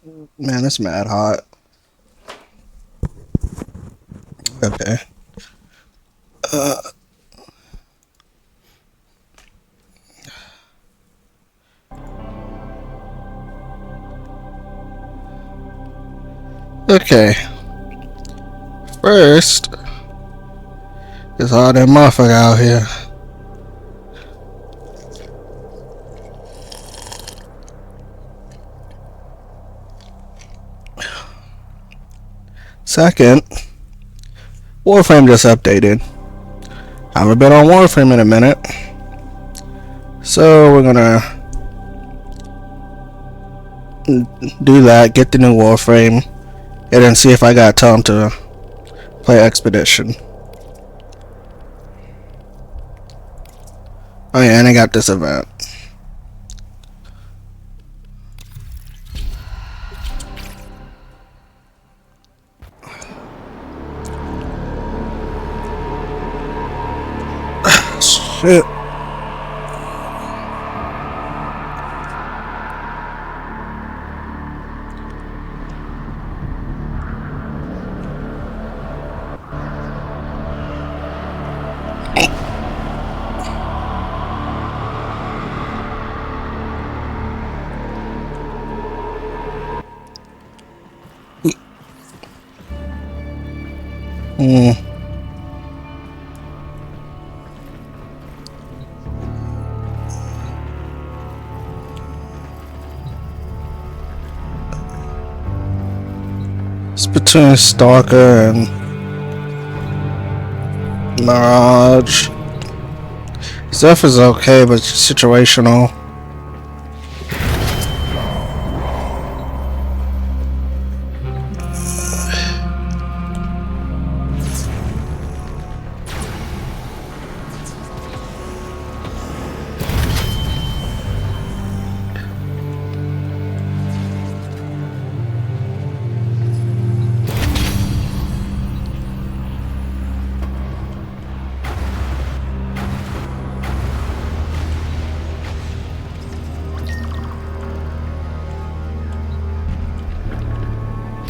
Man, it's mad hot. Okay. Uh, okay. First, it's all that motherfucker out here. Second, Warframe just updated. I haven't been on Warframe in a minute. So we're gonna do that, get the new Warframe, and then see if I got time to play Expedition. Oh yeah, and I got this event. Shit. Hmm. It's between Stalker and Mirage. Zeph is okay, but it's situational.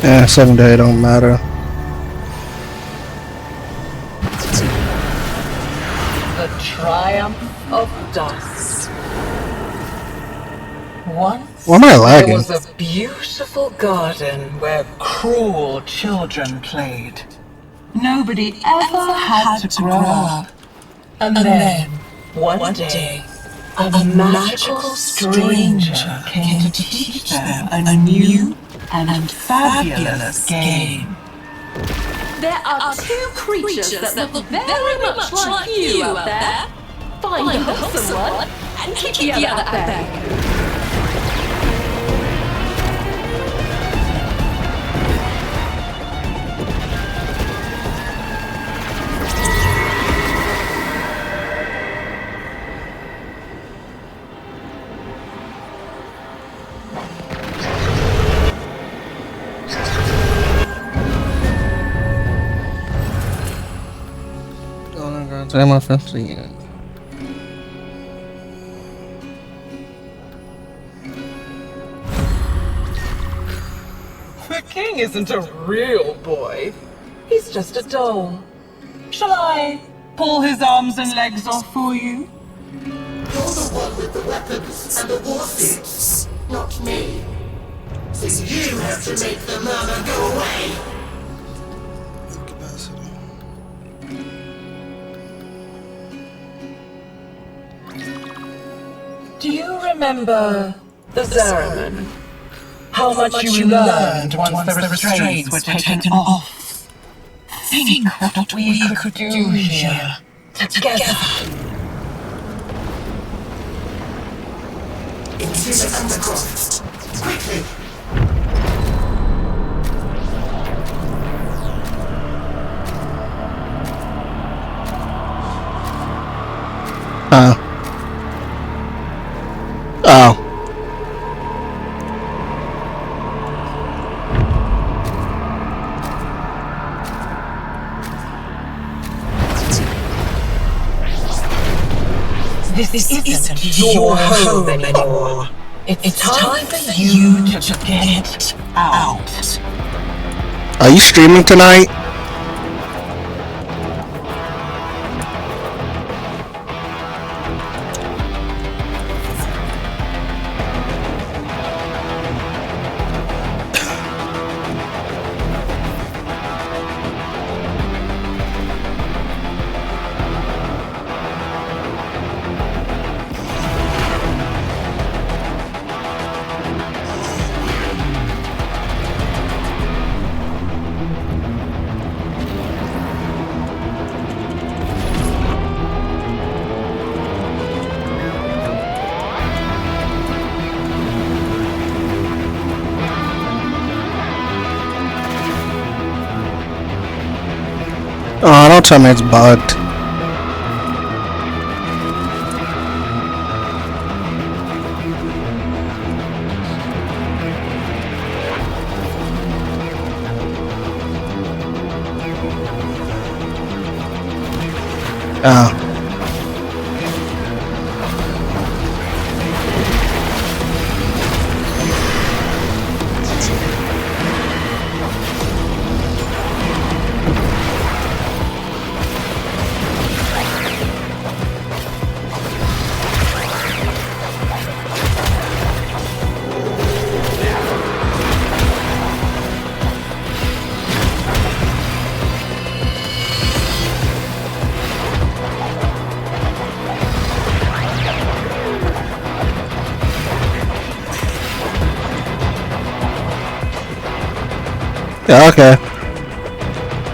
Yeah, 7-day don't matter. The triumph of dust. Once Why am I lagging? there was a beautiful garden where cruel children played. Nobody ever had to grow up. And then, one day, a magical stranger came to teach them a new and fabulous game. There are two creatures that look very much like you out there. Find the wholesome one and keep the other at bay. I'm my friends again. The king isn't a real boy. He's just a doll. Shall I pull his arms and legs off for you? You're the one with the weapons and the war suits, not me. So you have to make the murmur go away. Do you remember the Zariman? How much you learned once the restraints were taken off? Think what we could do here, together. Into the underground. Quickly. Oh. This isn't your home anymore. It's time for you to get out. Are you streaming tonight? Oh, don't tell me it's bugged. Oh. Yeah, okay.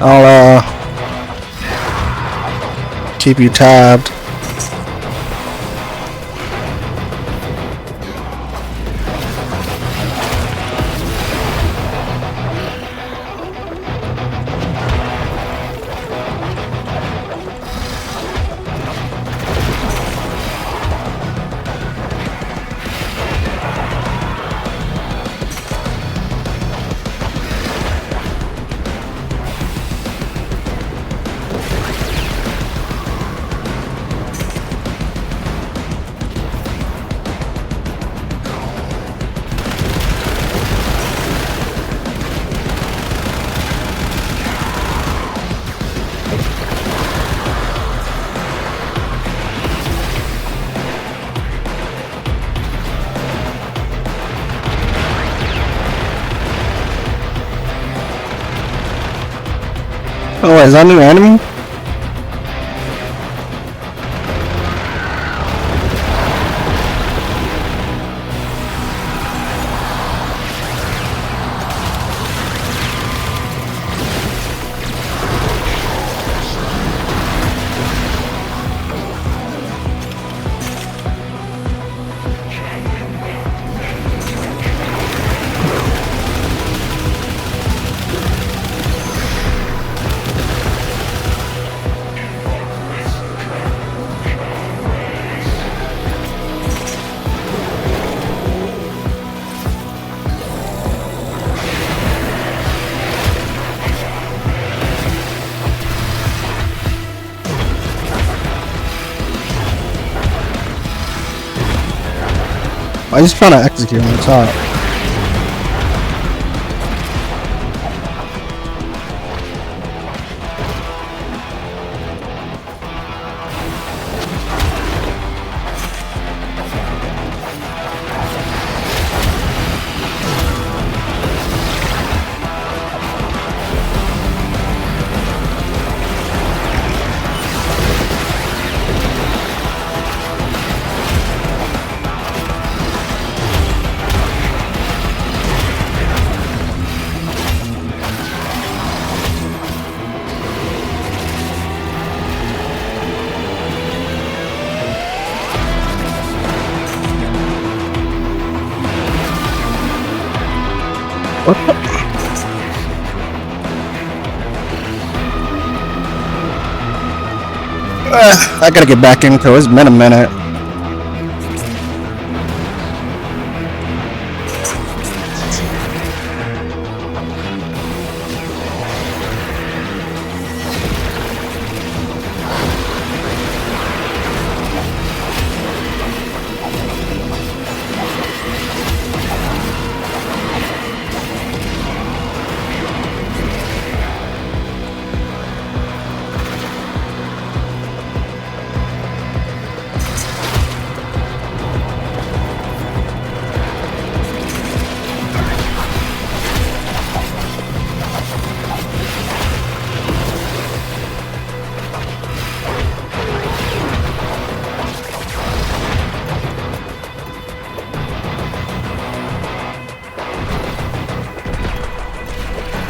I'll keep you tabbed. Oh, is that a new enemy? I'm just trying to execute on the top. What the? I gotta get back into it. It's been a minute.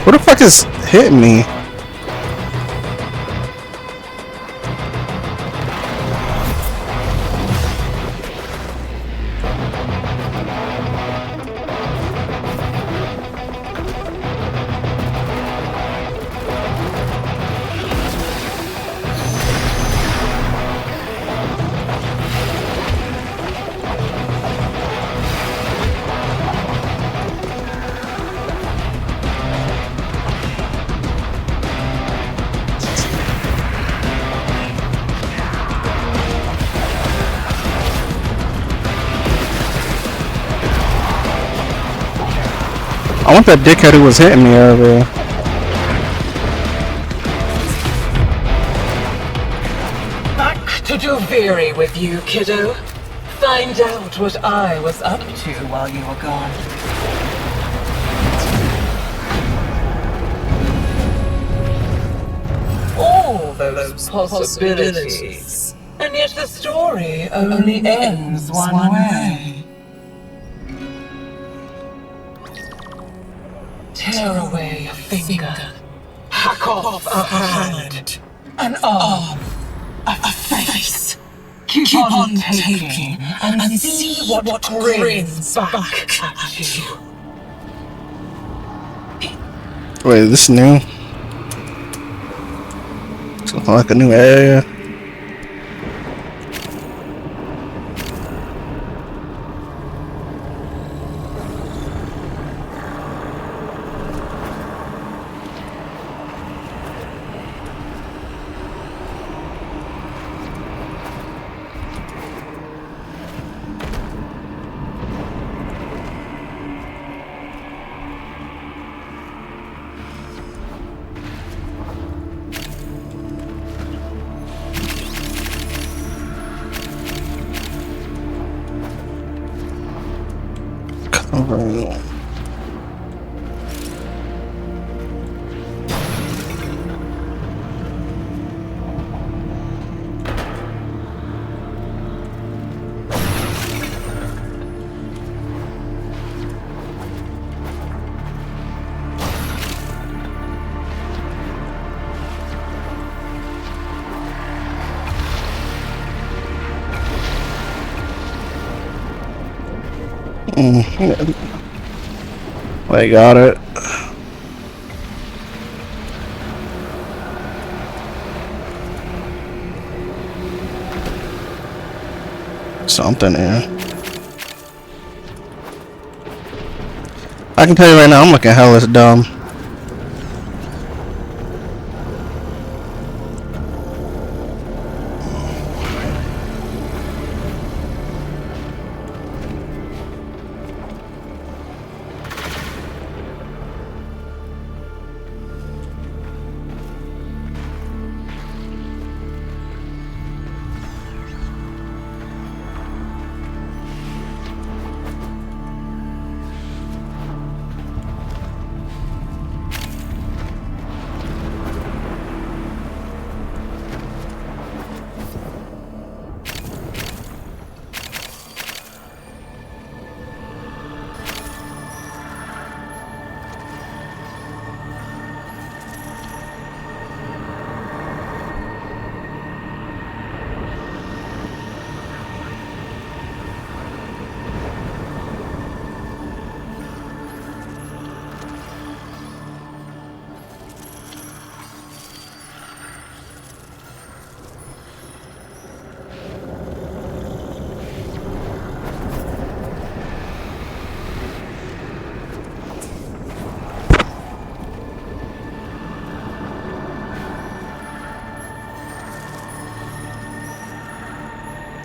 What the fuck is hitting me? I want that dickhead who was hitting me earlier. Back to Duviri with you, kiddo. Find out what I was up to while you were gone. All those possibilities. And yet the story only ends one way. Tear away a finger, hack off a hand, an arm, a face. Keep on taking and see what grins back at you. Wait, this new? Something like a new area. Alright. I got it. Something here. I can tell you right now, I'm looking hella dumb.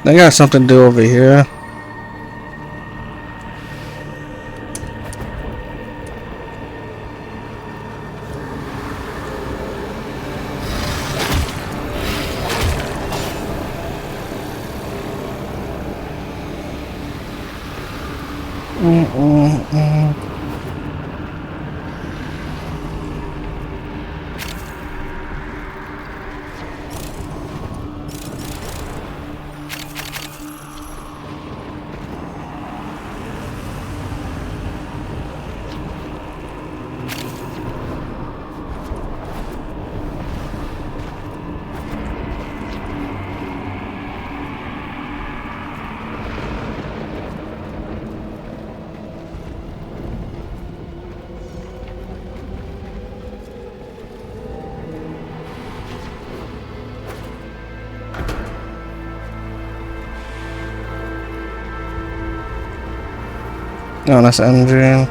They got something to do over here. No, that's engine.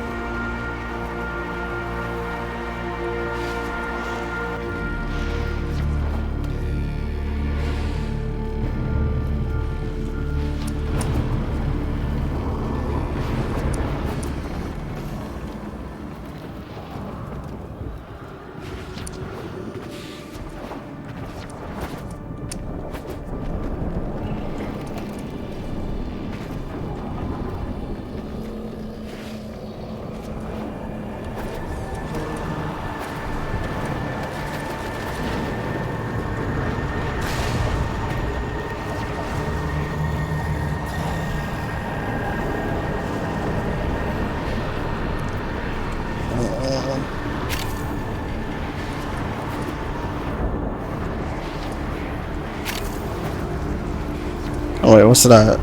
Oh wait, what's that?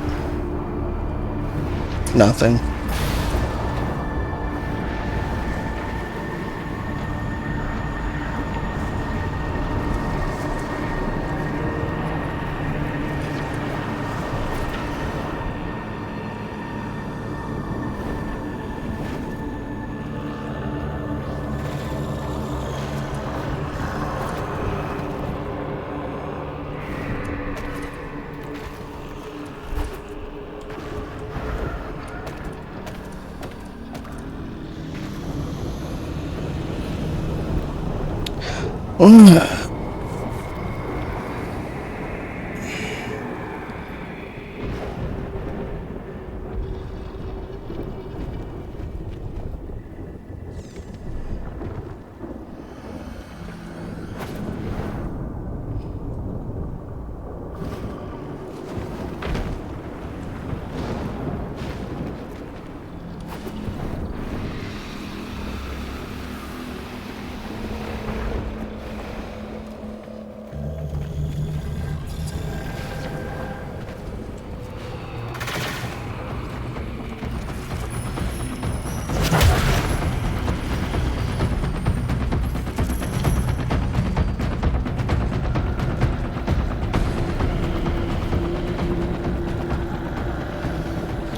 Nothing.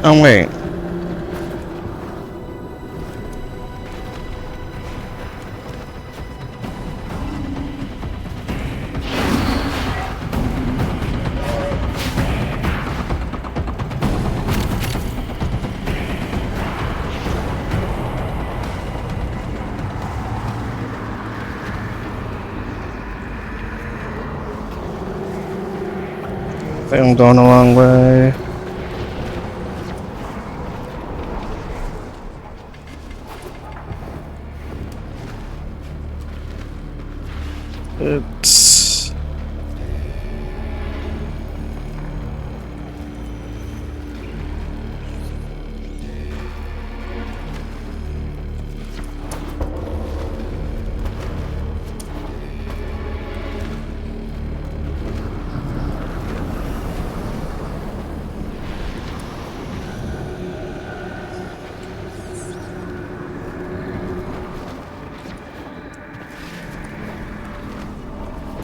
Oh wait. I think I'm going the wrong way. It's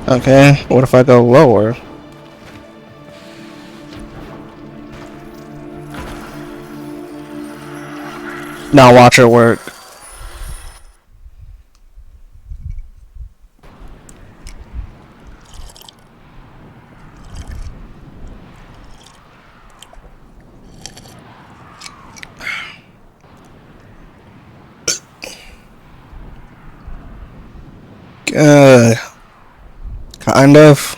okay. What if I go lower? Now watch it work. Uh, kind of,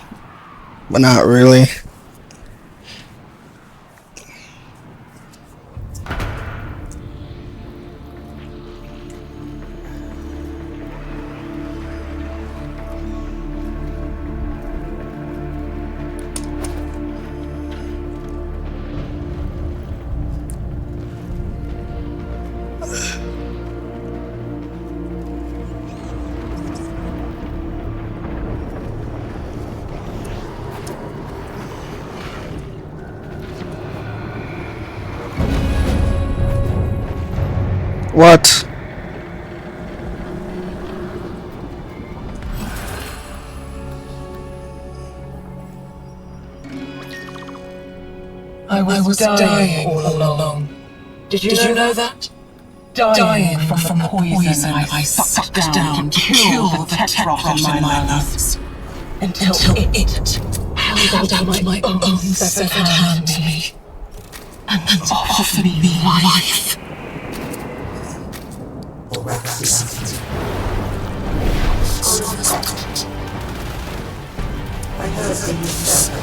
but not really. What? I was dying all along. Did you know that? Dying from the poison I sucked down to kill the Tetrarch in my lungs. Until it held out my own severed hand to me and offered me life. I heard a whisper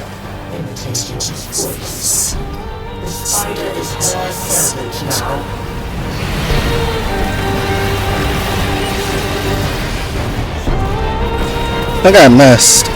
imitating his voice. The spider is her servant now. I think I missed.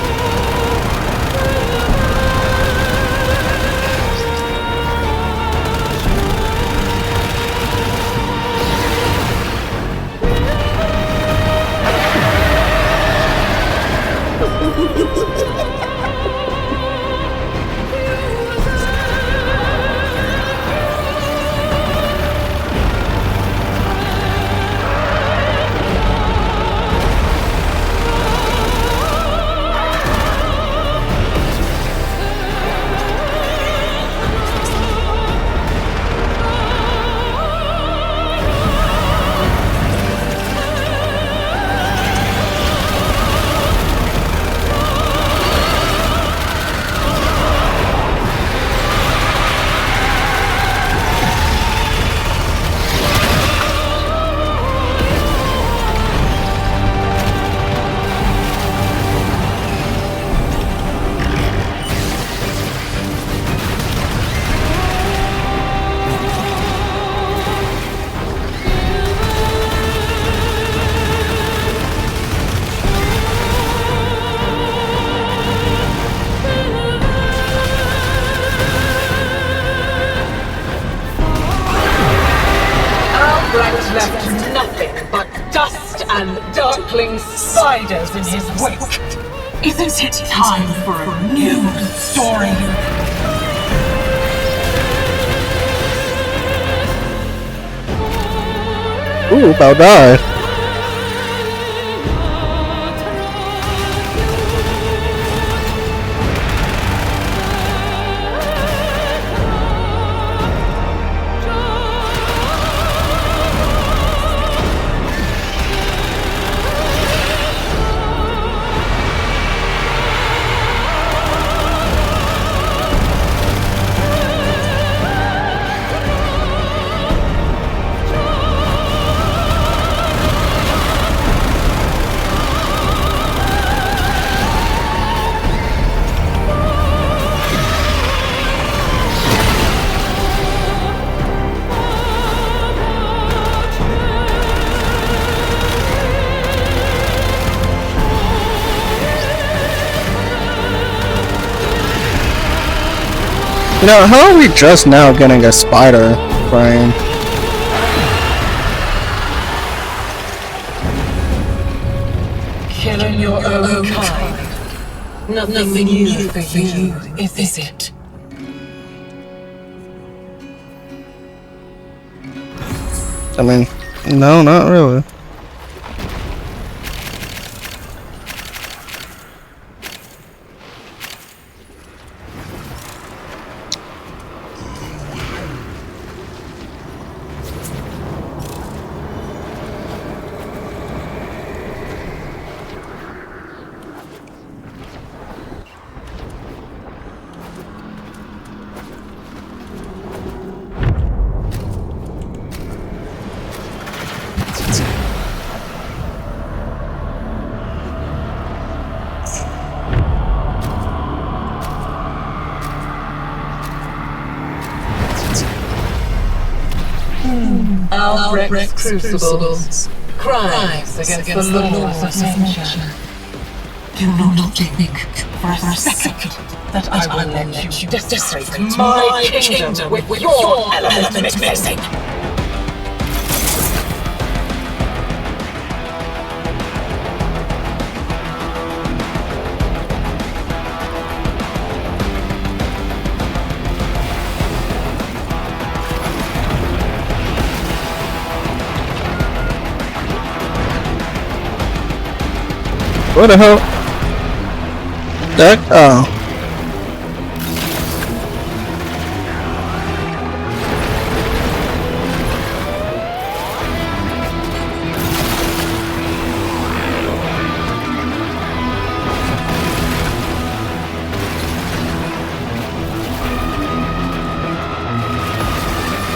Left nothing but dust and darkling spiders in his wake. Isn't it time for a new story? Ooh, about die. You know, how are we just now getting a spider frame? Killing your own kind. Nothing new for you, is it? I mean, no, not really. Albrecht's crucibles. Crimes against the laws of nature. Do not think for a second that I will let you desecrate my kingdom with your element missing. What the hell? That, oh.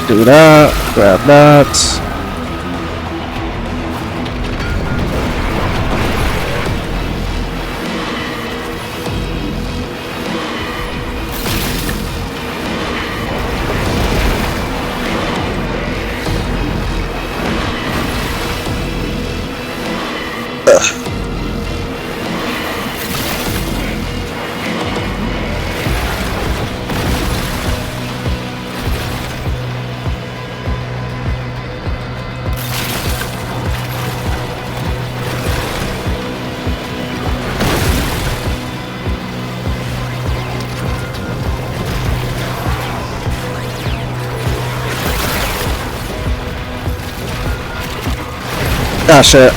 Do that. Grab that. Ah, shit.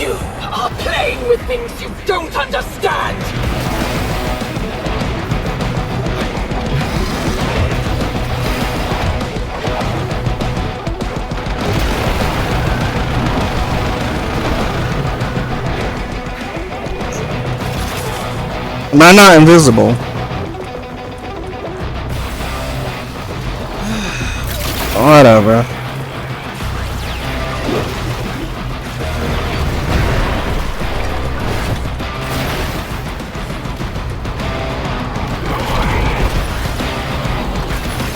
You are playing with things you don't understand! Am I not invisible? Whatever.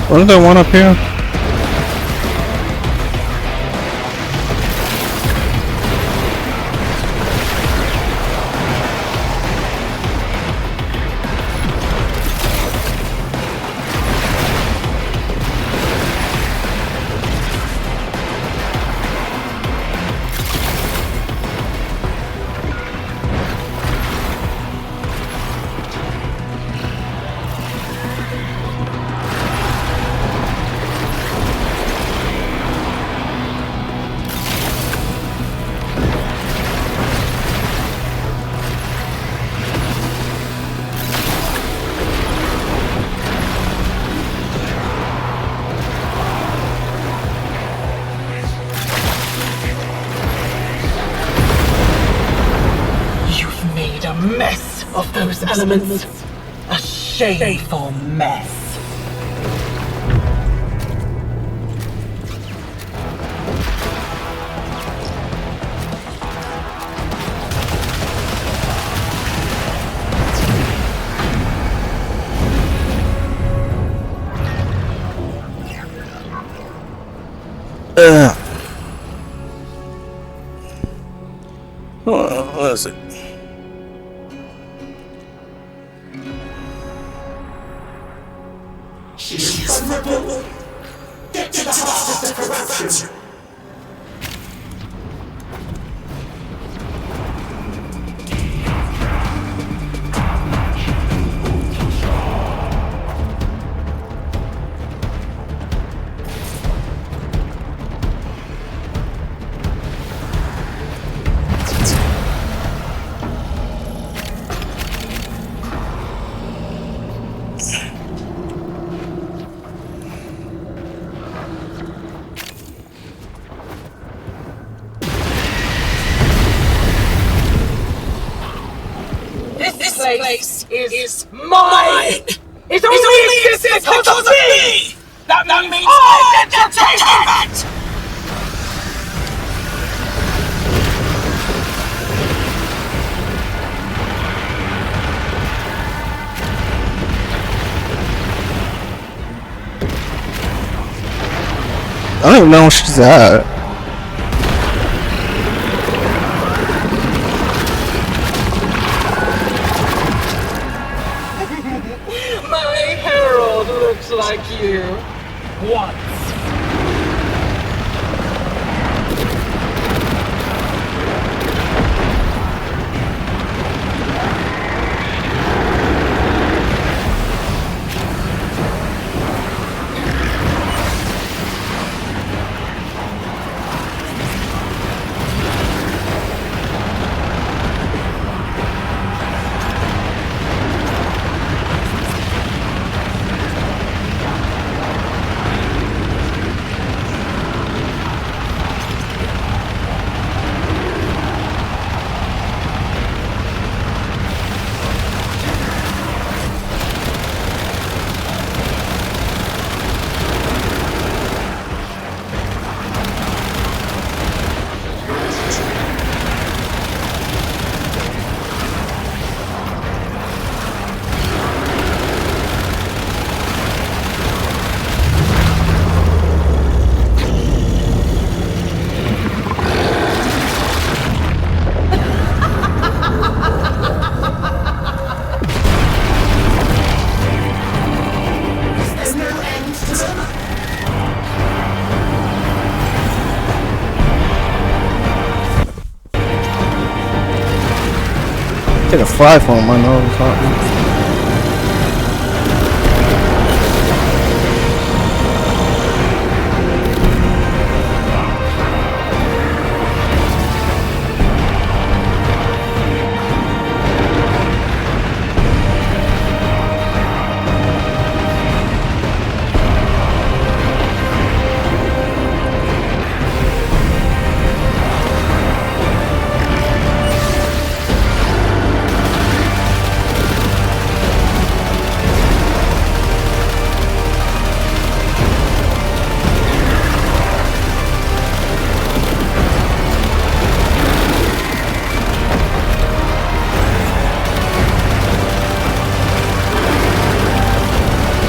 Wasn't there one up here? Mess of those elements. A shameful mess. What is it? She's vulnerable. Get to the heart of the corruption. This place is mine! It only exists because of me! That means I get to take it! I don't even know where she's at. My herald looks like you. Once. Get a fly for him, I know it's not.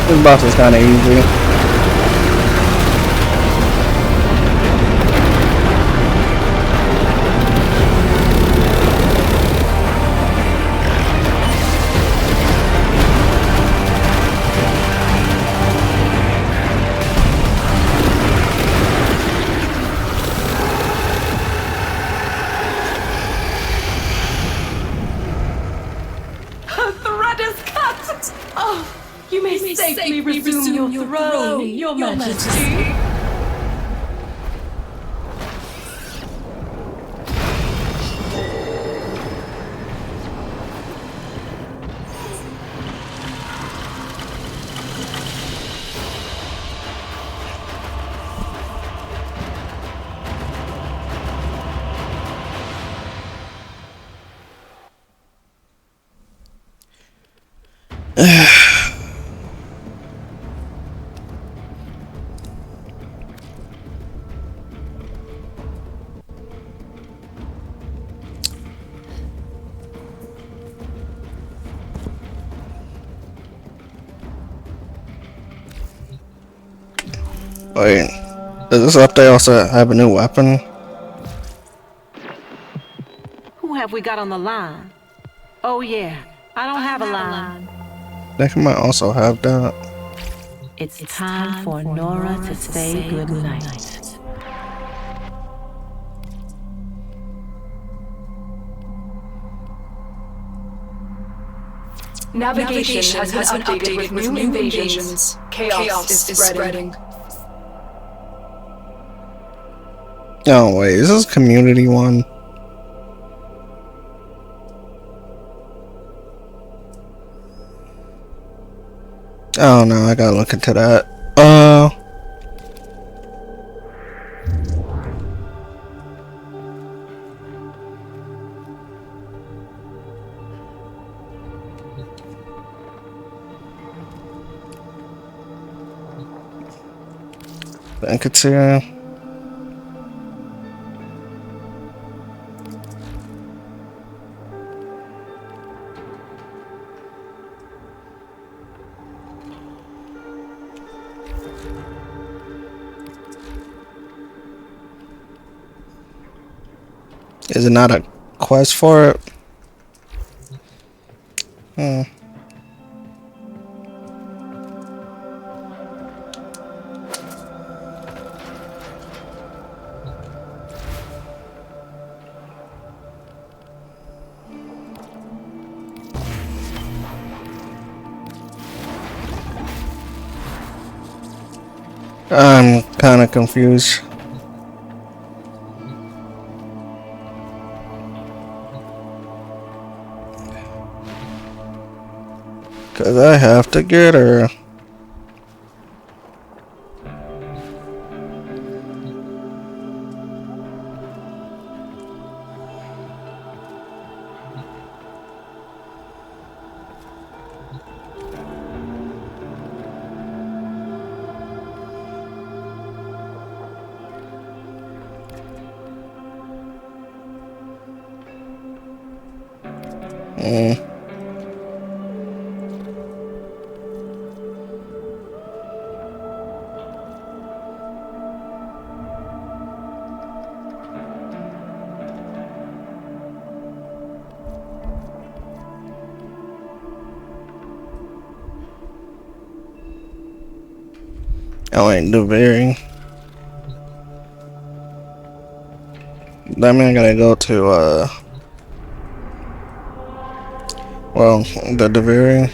This boss is kind of easy. Thread is cut! Oh, you may safely resume your throne, Your Majesty. Wait, does this update also have a new weapon? Who have we got on the line? Oh yeah, I don't have a line. I think I might also have that. It's time for Nora to say goodnight. Navigation has been updated with new invasions. Chaos is spreading. Oh wait, is this community one? Oh no, I gotta look into that. I could see. Is it not a quest for it? I'm kind of confused. Cause I have to get her. Oh, ain't do very. That means I gotta go to Well, the Devere.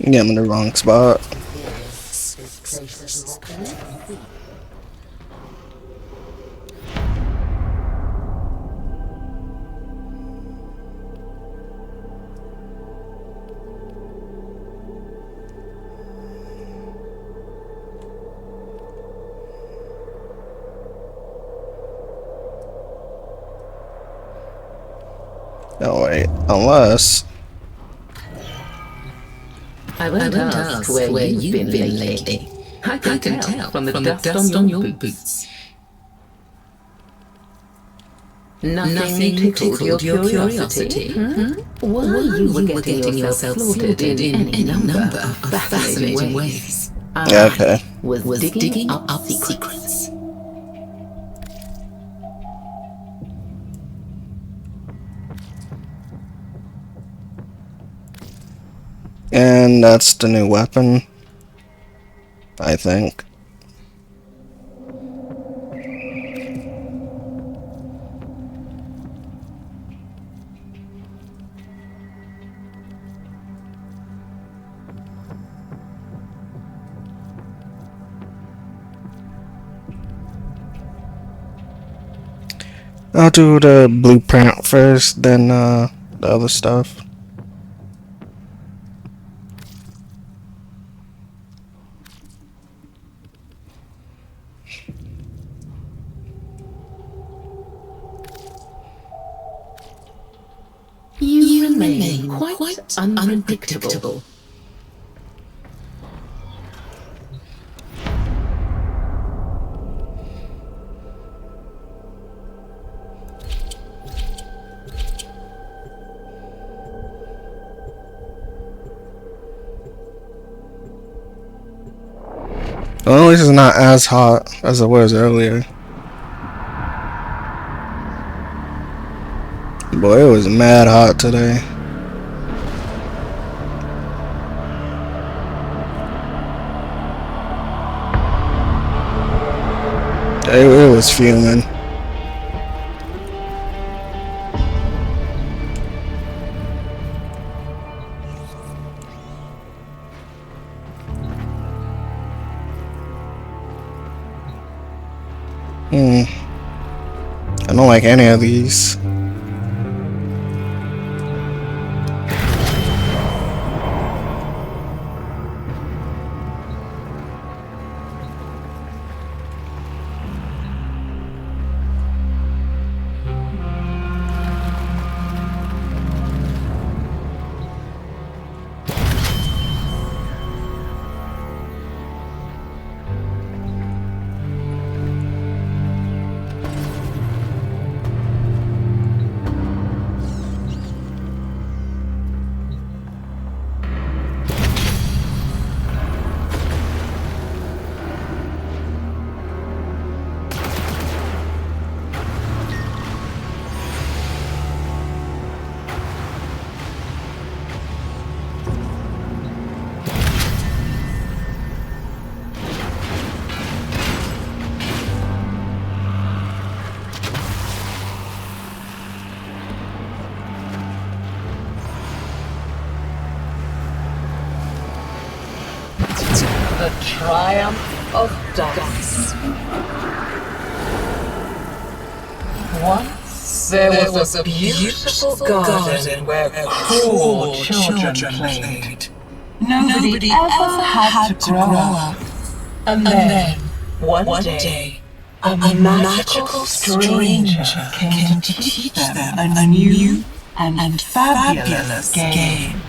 Yeah, I'm in the wrong spot. Oh wait, unless I won't ask where you've been lately. I can tell from the dust on your boots. Nothing tickled your curiosity? While you were getting yourself slaughtered in any number of fascinating ways, yeah, okay. was digging up secrets. And that's the new weapon, I think. I'll do the blueprint first, then the other stuff. You remain quite unpredictable. Well, at least it's not as hot as it was earlier. Boy, it was mad hot today. It was fuming. I don't like any of these. The triumph of darkness. Once there was a beautiful garden where cruel children played. Nobody ever had to grow up. And then, one day, A magical stranger came to teach them a new and fabulous game.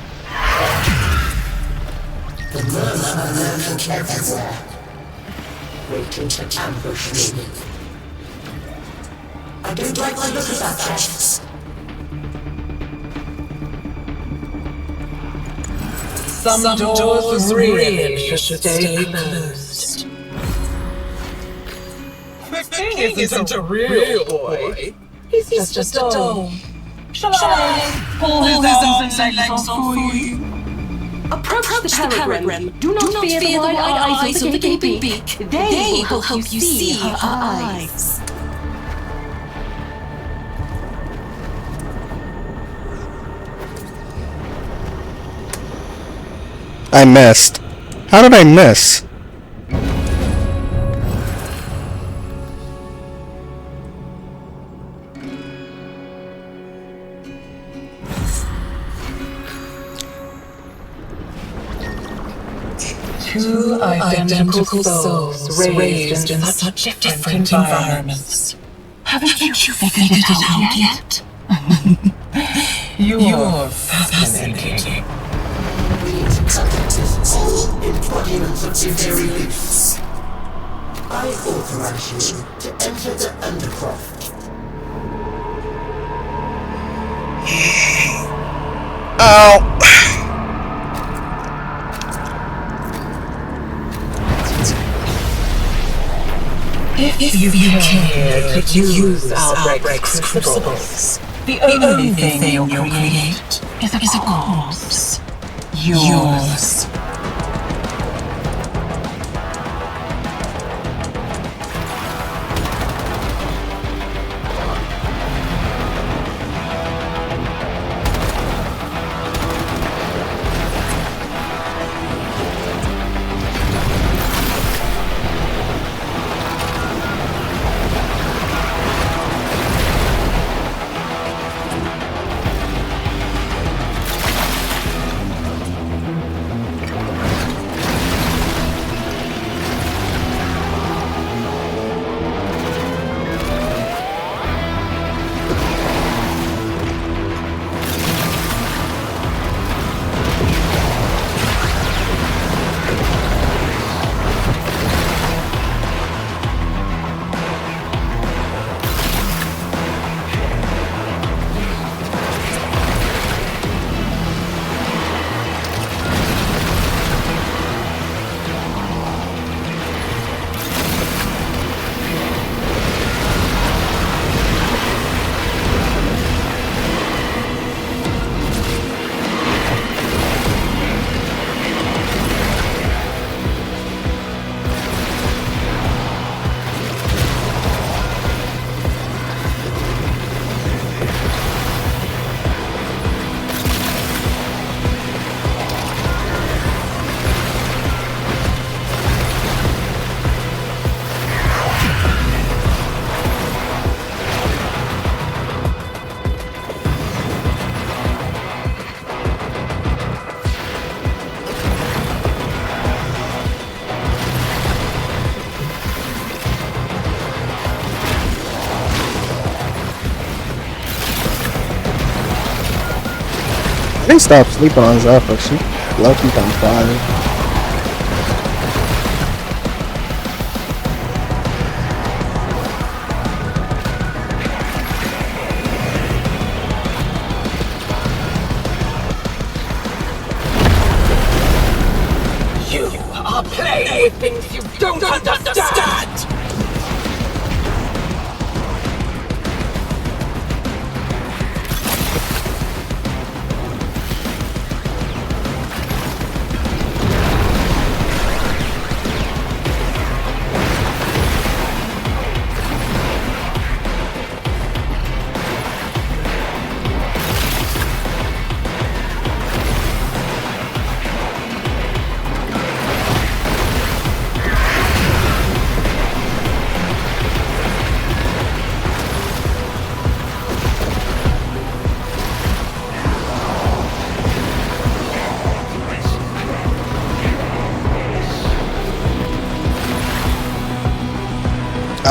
The murmur are lurking everywhere, waiting to ambush me. I don't like the look of that chest. Some doors really should stay closed. The king isn't a real boy. He's just a doll. Shall I pull his arms and legs off for you? Approach the peregrine. Do not fear the wide eyes of the gaping beak. They will help you see her eyes. I missed. How did I miss? Two identical souls raised in such different environments. Haven't you figured it out yet? You're fascinating. All embodiments of the very beasts. I authorize you to enter the Undercroft. Ow! If you care to use Outbreak's crucibles, the only thing you'll create is a corpse. Yours. I didn't stop sleeping on Zephyr. She lucky on fire. You are playing with things you don't understand!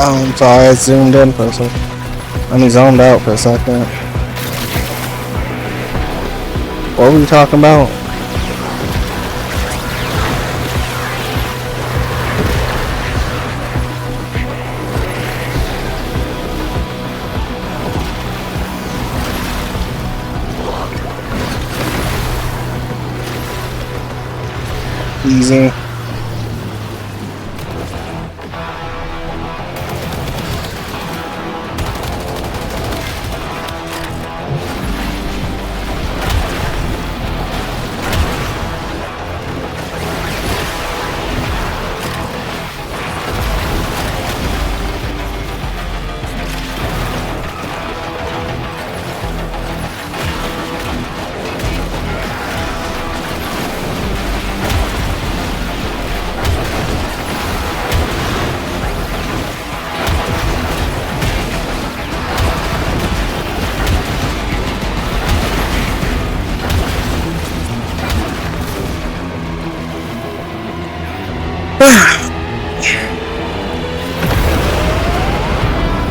Oh, I'm sorry, I zoomed in for a second. I mean, zoned out for a second. What were we talking about? Easy.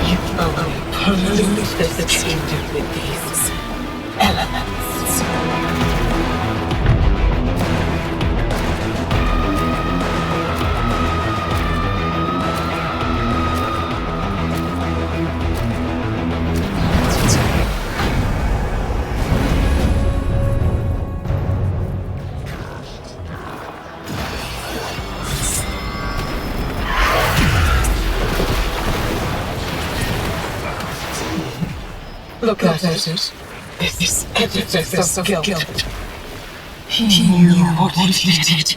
You only pollute the tainted with these elements. Look at it. This edifice of guilt. He knew what he did.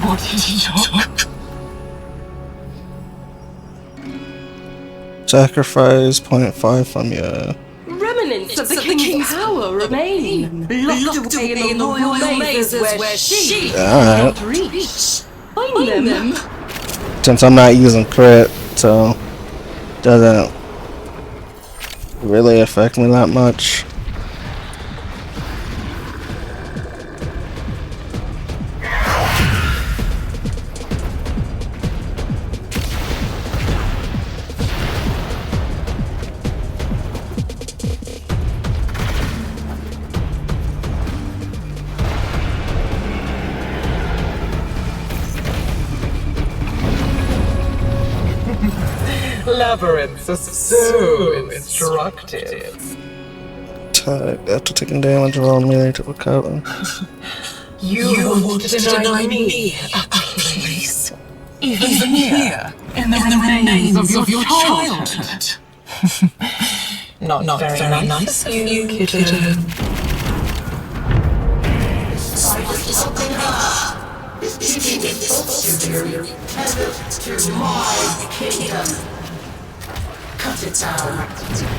What he took. Sacrifice 0.5 from you. Remnants of the king's power remain, locked away in the royal mazes where she Alright. cannot reach. Find them. Since I'm not using crit, so doesn't really affect me that much. Labyrinths are so instructive. After taking damage, roll melee to recover. You want to deny me a place, even here, in the remains of your childhood. Not very nice of you, kiddo. Keeping it superior to my kingdom. Cut it down.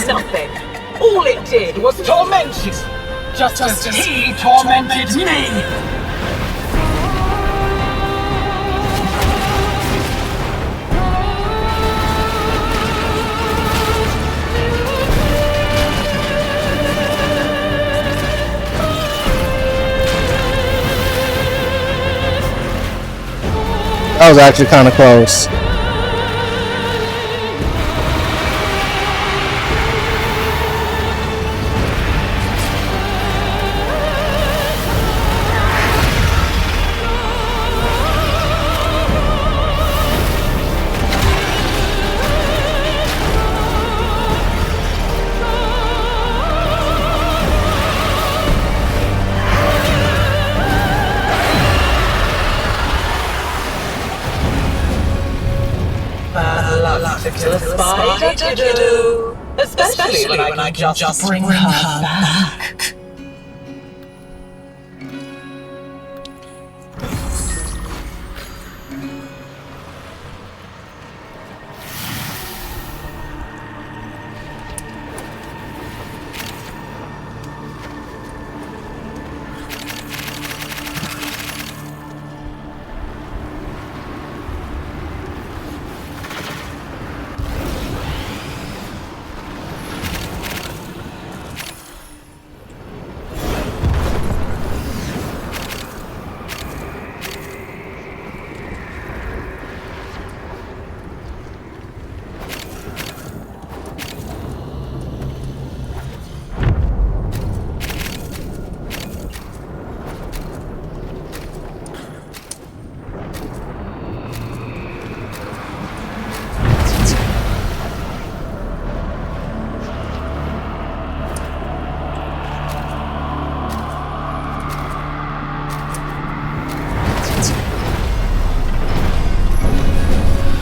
Nothing. All it did was torment you, just as he tormented me. That was actually kind of close. Bad luck to kill a spider, you do. Especially when I can just bring her back.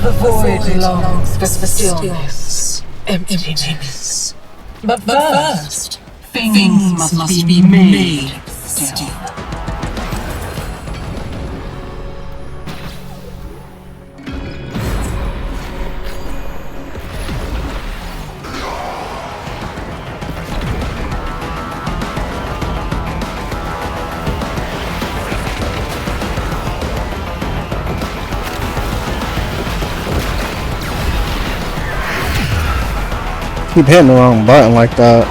The void longs for stillness, emptiness. But first, things must be made still. Keep hitting the wrong button like that.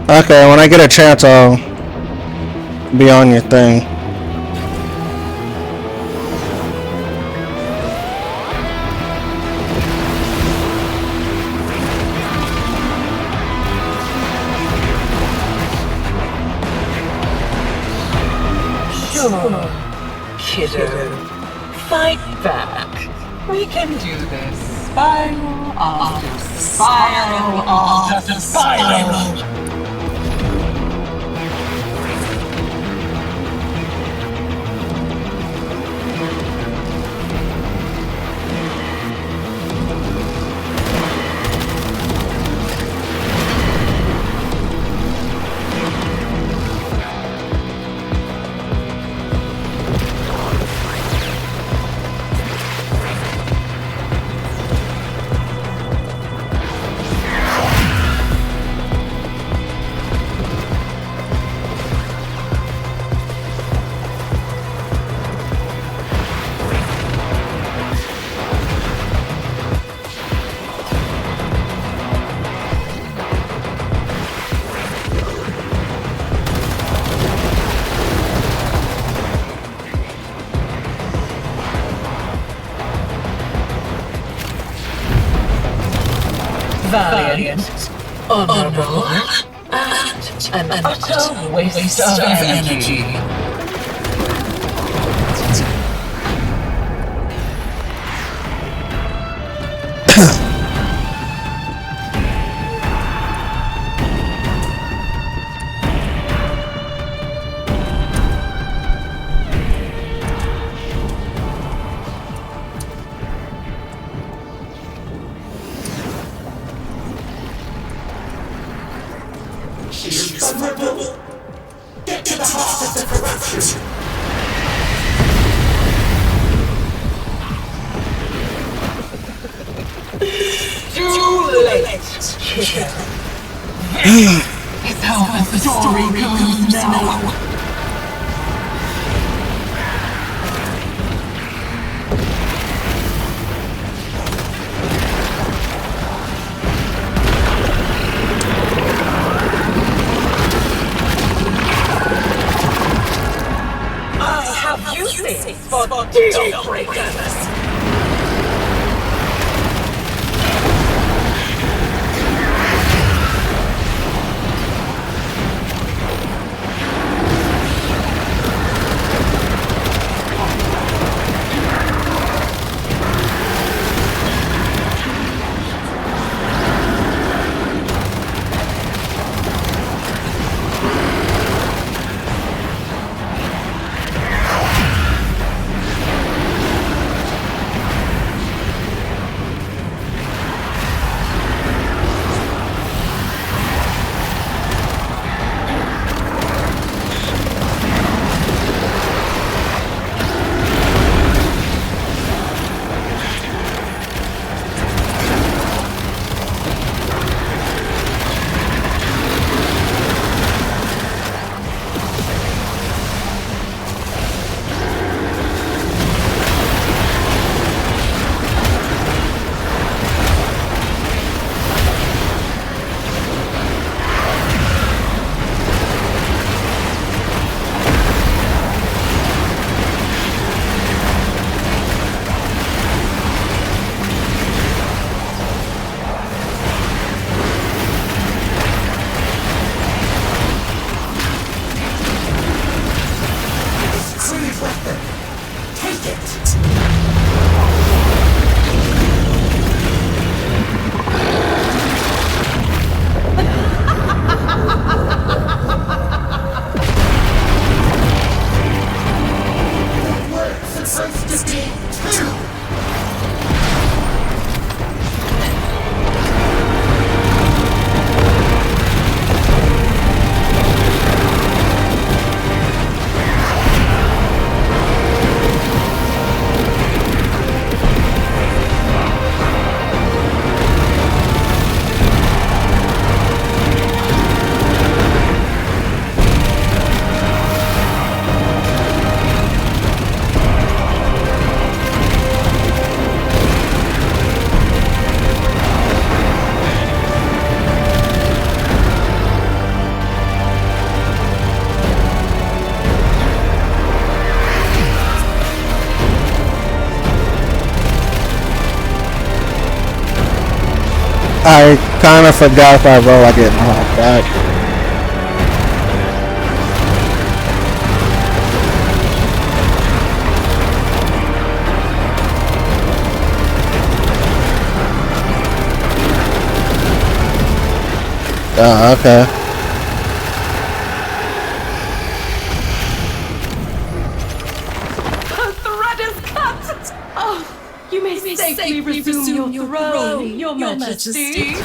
Okay, when I get a chance, I'll be on your thing. Sure, kiddo. Fight back. We can do this. Spiral after spiral after spiral. Valiant, honorable, and an utter waste of energy. Vulnerable. Get to the heart of the corruption. Too late, kiddo. This is how the story goes now. I have used is for deal breakers. I kind of forgot if I roll, I get knocked back. Oh, okay. The thread is cut! Oh, you may safely resume your throne, Your Majesty.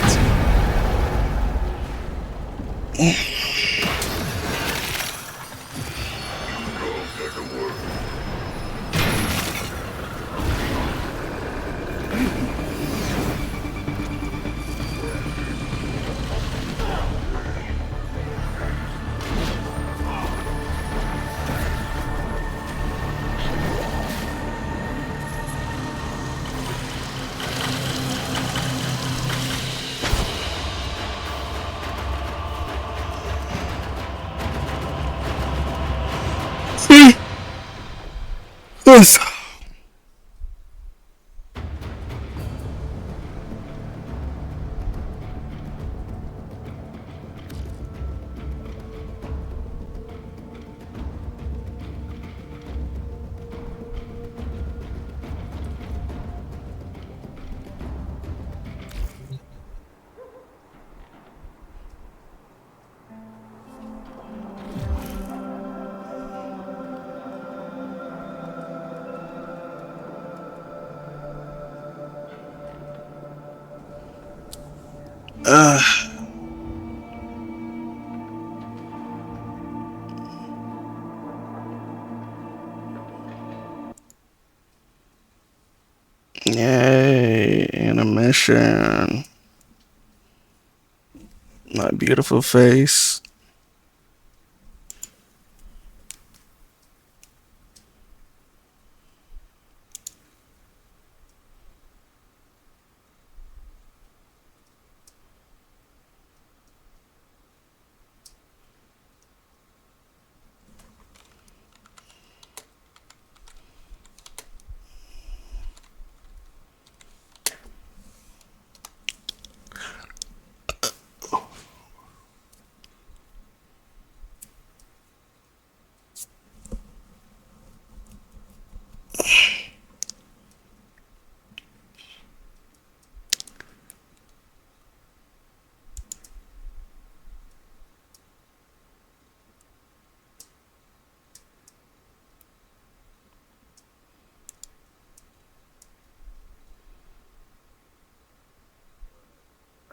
Yes. Yay, animation. My beautiful face.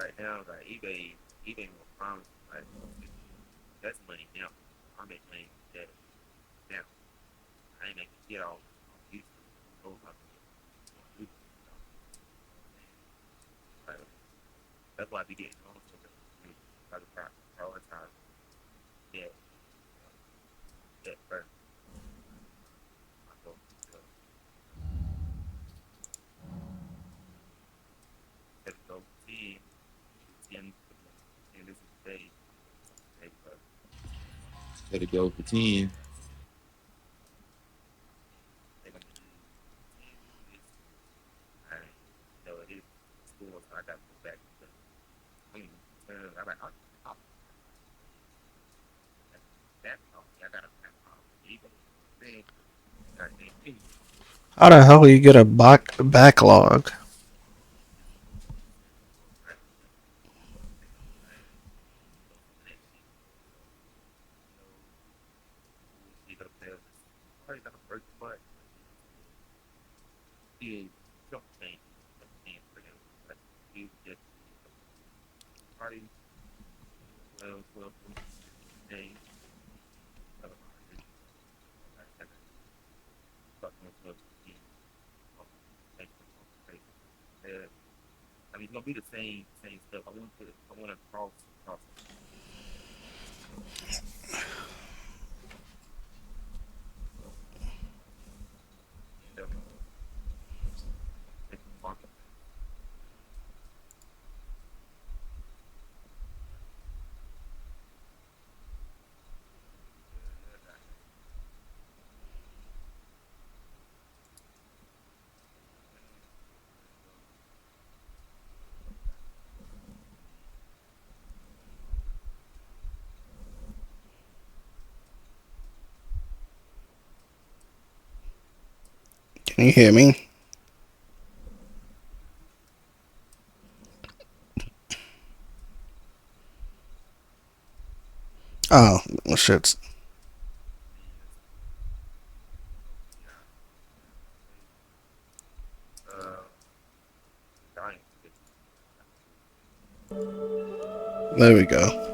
right now, like eBay will promise like that's money now. I make money that now. I ain't making shit off YouTube. Oh, I'm doing YouTube stuff. Like, that's why I be getting on to the try to prioritize that that first. I go to set it go 10, and this is the day. Let it go for 10. They're gonna do 10 this. I know it is school, so I got to go back to the clean. I'm like, I'll that off. I got to back off. Even thing, I think How the hell do you get a backlog? he up there. Probably not break much. He don't change for him. But he just party 12 days. I mean, it's gonna be the same stuff. I want to cross. And, make them walk up. Can you hear me? Oh, shit. Uh, dying. There we go.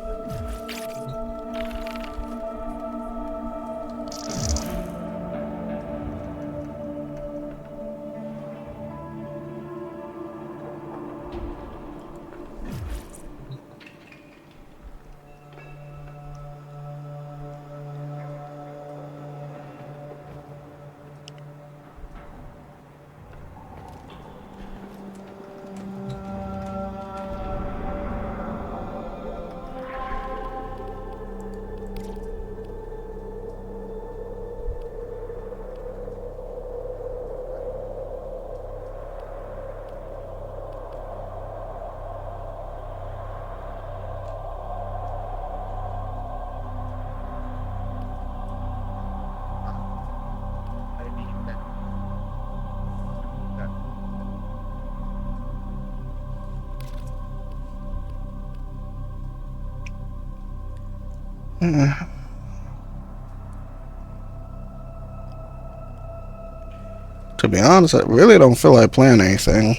To be honest, I really don't feel like playing anything.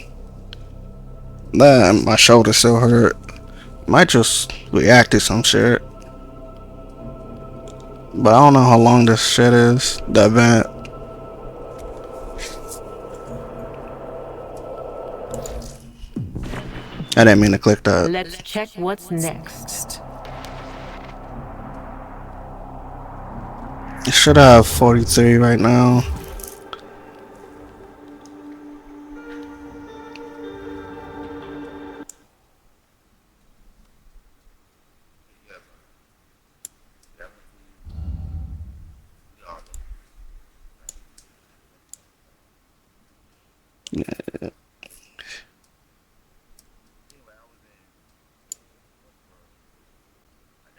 Nah, my shoulder still hurt. Might just react to some shit. But I don't know how long this shit is. The event. I didn't mean to click that. Let's check what's next. It should have 43 right now.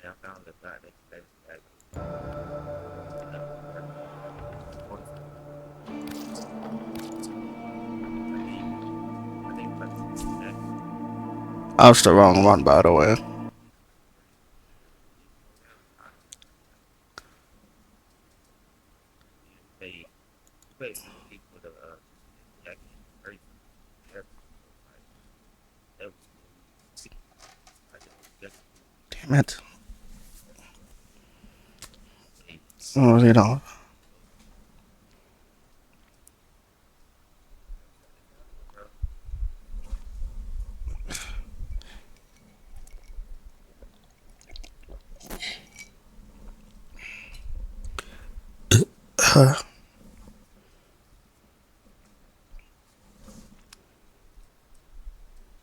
I found the fact that I think I was the wrong one, by the way. they played with the jacket first. That was Damn it. Oh, you know.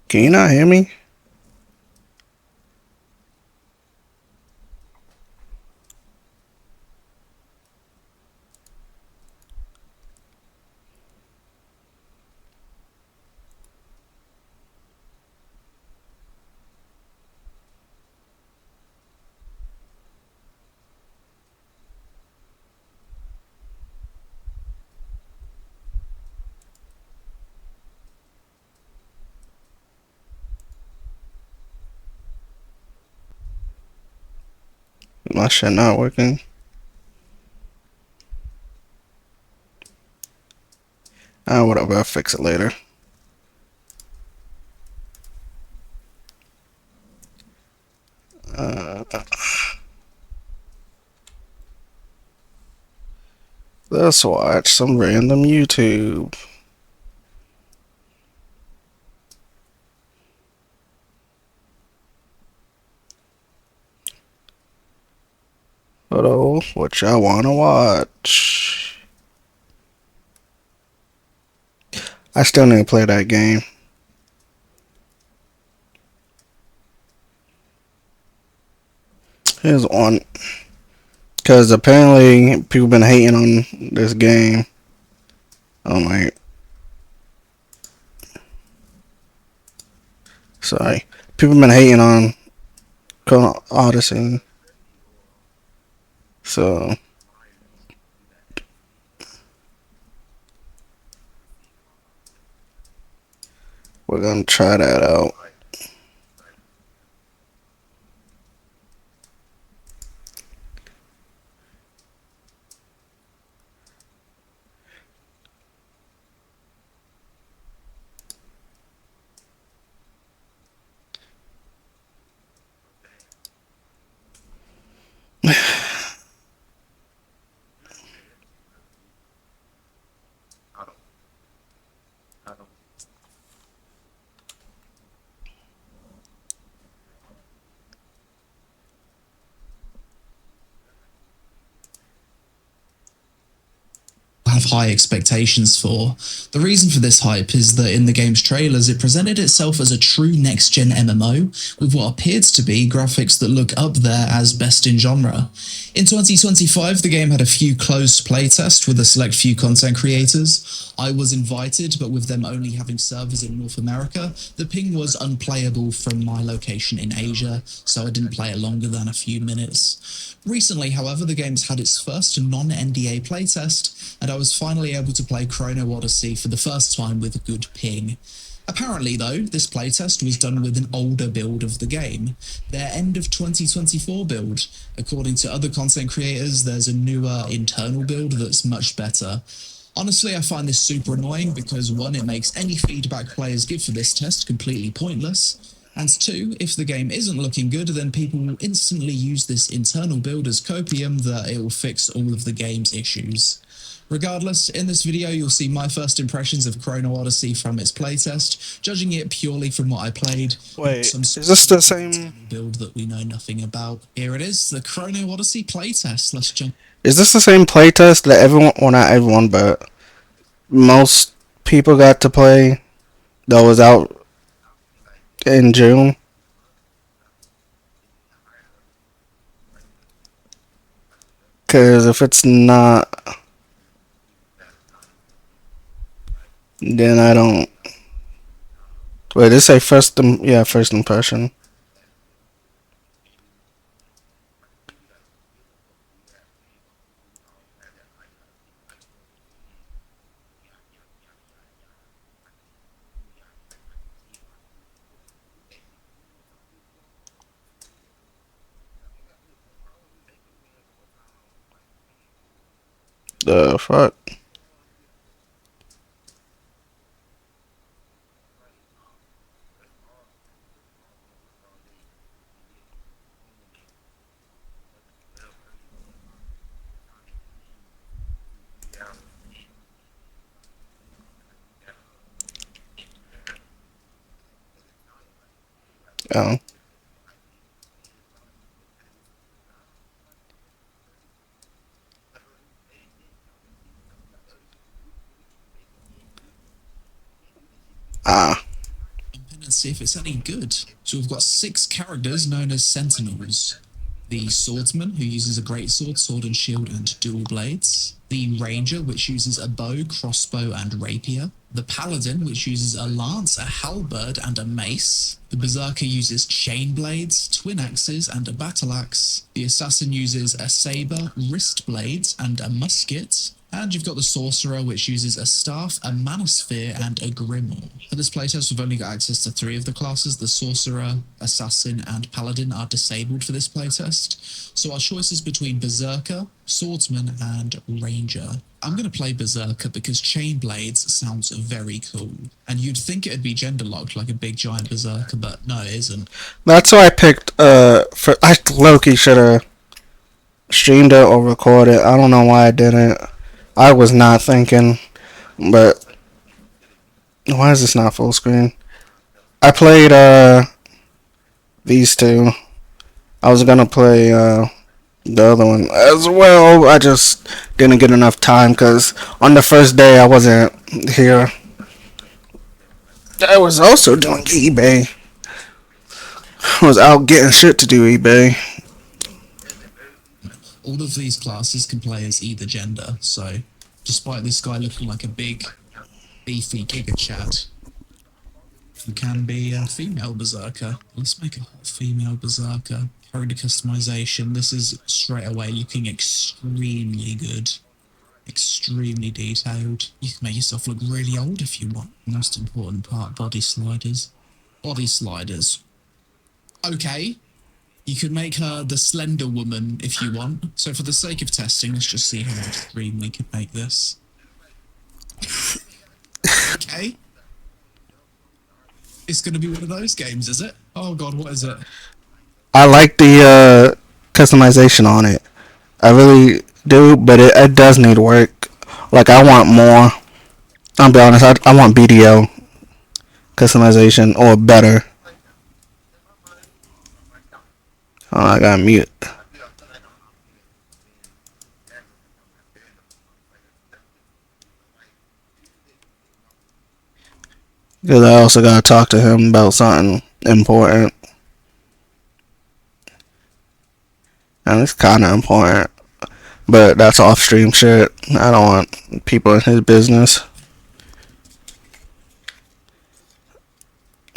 Can you not hear me? My shit not working. Ah, whatever. I'll fix it later. Uh, let's watch some random YouTube. Hello, what y'all wanna watch? I still need to play that game. Here's one. Cause apparently people been hating on this game. Oh my. Sorry. People been hating on Chrono Odyssey. So we're gonna try that out. I don't. I don't. Have high expectations for. The reason for this hype is that in the game's trailers it presented itself as a true next-gen MMO with what appeared to be graphics that look up there as best in genre. In 2025 the game had a few closed playtests with a select few content creators. I was invited, but with them only having servers in North America, the ping was unplayable from my location in Asia, so I didn't play it longer than a few minutes. Recently, however, the game's had its first non-NDA playtest, and I was finally able to play Chrono Odyssey for the first time with a good ping. Apparently, though, this playtest was done with an older build of the game, their end of 2024 build. According to other content creators, there's a newer internal build that's much better. Honestly, I find this super annoying because 1, it makes any feedback players give for this test completely pointless, and 2, if the game isn't looking good, then people will instantly use this internal build as copium that it will fix all of the game's issues. Regardless, in this video you'll see my first impressions of Chrono Odyssey from its playtest, judging it purely from what I played, Wait, some is this the sort of same? internal build that we know nothing about. Here it is, the Chrono Odyssey playtest. Let's jump. Is this the same playtest that everyone, well not everyone, but most people got to play that was out in June? Cause if it's not, then I don't. Wait, this say first, yeah, first impression. The fuck? Oh. Ah. And see if it's any good. So we've got 6 characters known as Sentinels. The Swordsman, who uses a greatsword, sword and shield, and dual blades. The Ranger, which uses a bow, crossbow, and rapier. The Paladin, which uses a lance, a halberd, and a mace. The Berserker uses chain blades, twin axes, and a battle axe. The Assassin uses a saber, wrist blades, and a musket. And you've got the Sorcerer, which uses a staff, a manosphere, and a grimoire. For this playtest, we've only got access to 3 of the classes. The Sorcerer, Assassin, and Paladin are disabled for this playtest. So our choice is between Berserker, Swordsman, and Ranger. I'm going to play Berserker because chain blades sounds very cool. And you'd think it'd be gender locked like a big giant Berserker, but no, it isn't. That's why I picked, I low-key should have streamed it or recorded. I don't know why I didn't. I was not thinking, but why is this not full screen? I played these two. I was gonna play the other one as well. I just didn't get enough time because on the first day I wasn't here. I was also doing eBay. I was out getting shit to do eBay. All of these classes can play as either gender, so despite this guy looking like a big, beefy Giga Chad, you can be a female Berserker. Let's make a hot female Berserker. Character customization. This is straight away looking extremely good. Extremely detailed. You can make yourself look really old if you want. Most important part, body sliders. Body sliders. Okay. You could make her the Slender Woman if you want. So for the sake of testing, let's just see how extreme we could make this. Okay. It's going to be one of those games, is it? Oh god, what is it? I like the customization on it. I really do, but it does need work. Like, I want more. I'll be honest, I want BDO customization or better. Oh, I got mute. Because I also gotta talk to him about something important. And it's kinda important. But that's off stream shit. I don't want people in his business.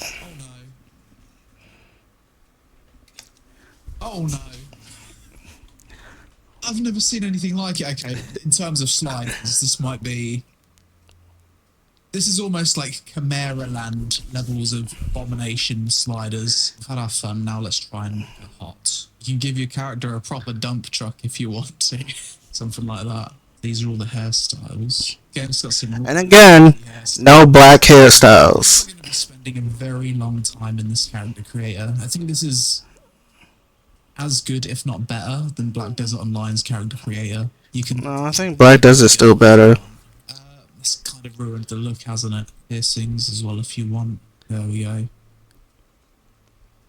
Oh no. Oh no. I've never seen anything like it. Okay, in terms of slides, this might be... This is almost like Chimera Land levels of abomination sliders. We've had our fun, now let's try and make it hot. You can give your character a proper dump truck if you want to. Something like that. These are all the hairstyles. Game's got some... And again, no black hairstyles. We're going to be spending a very long time in this character creator. I think this is as good, if not better, than Black Desert Online's character creator. You can... No, I think Black Desert's still better. It's kind of ruined the look, hasn't it? Piercings as well if you want. There we go.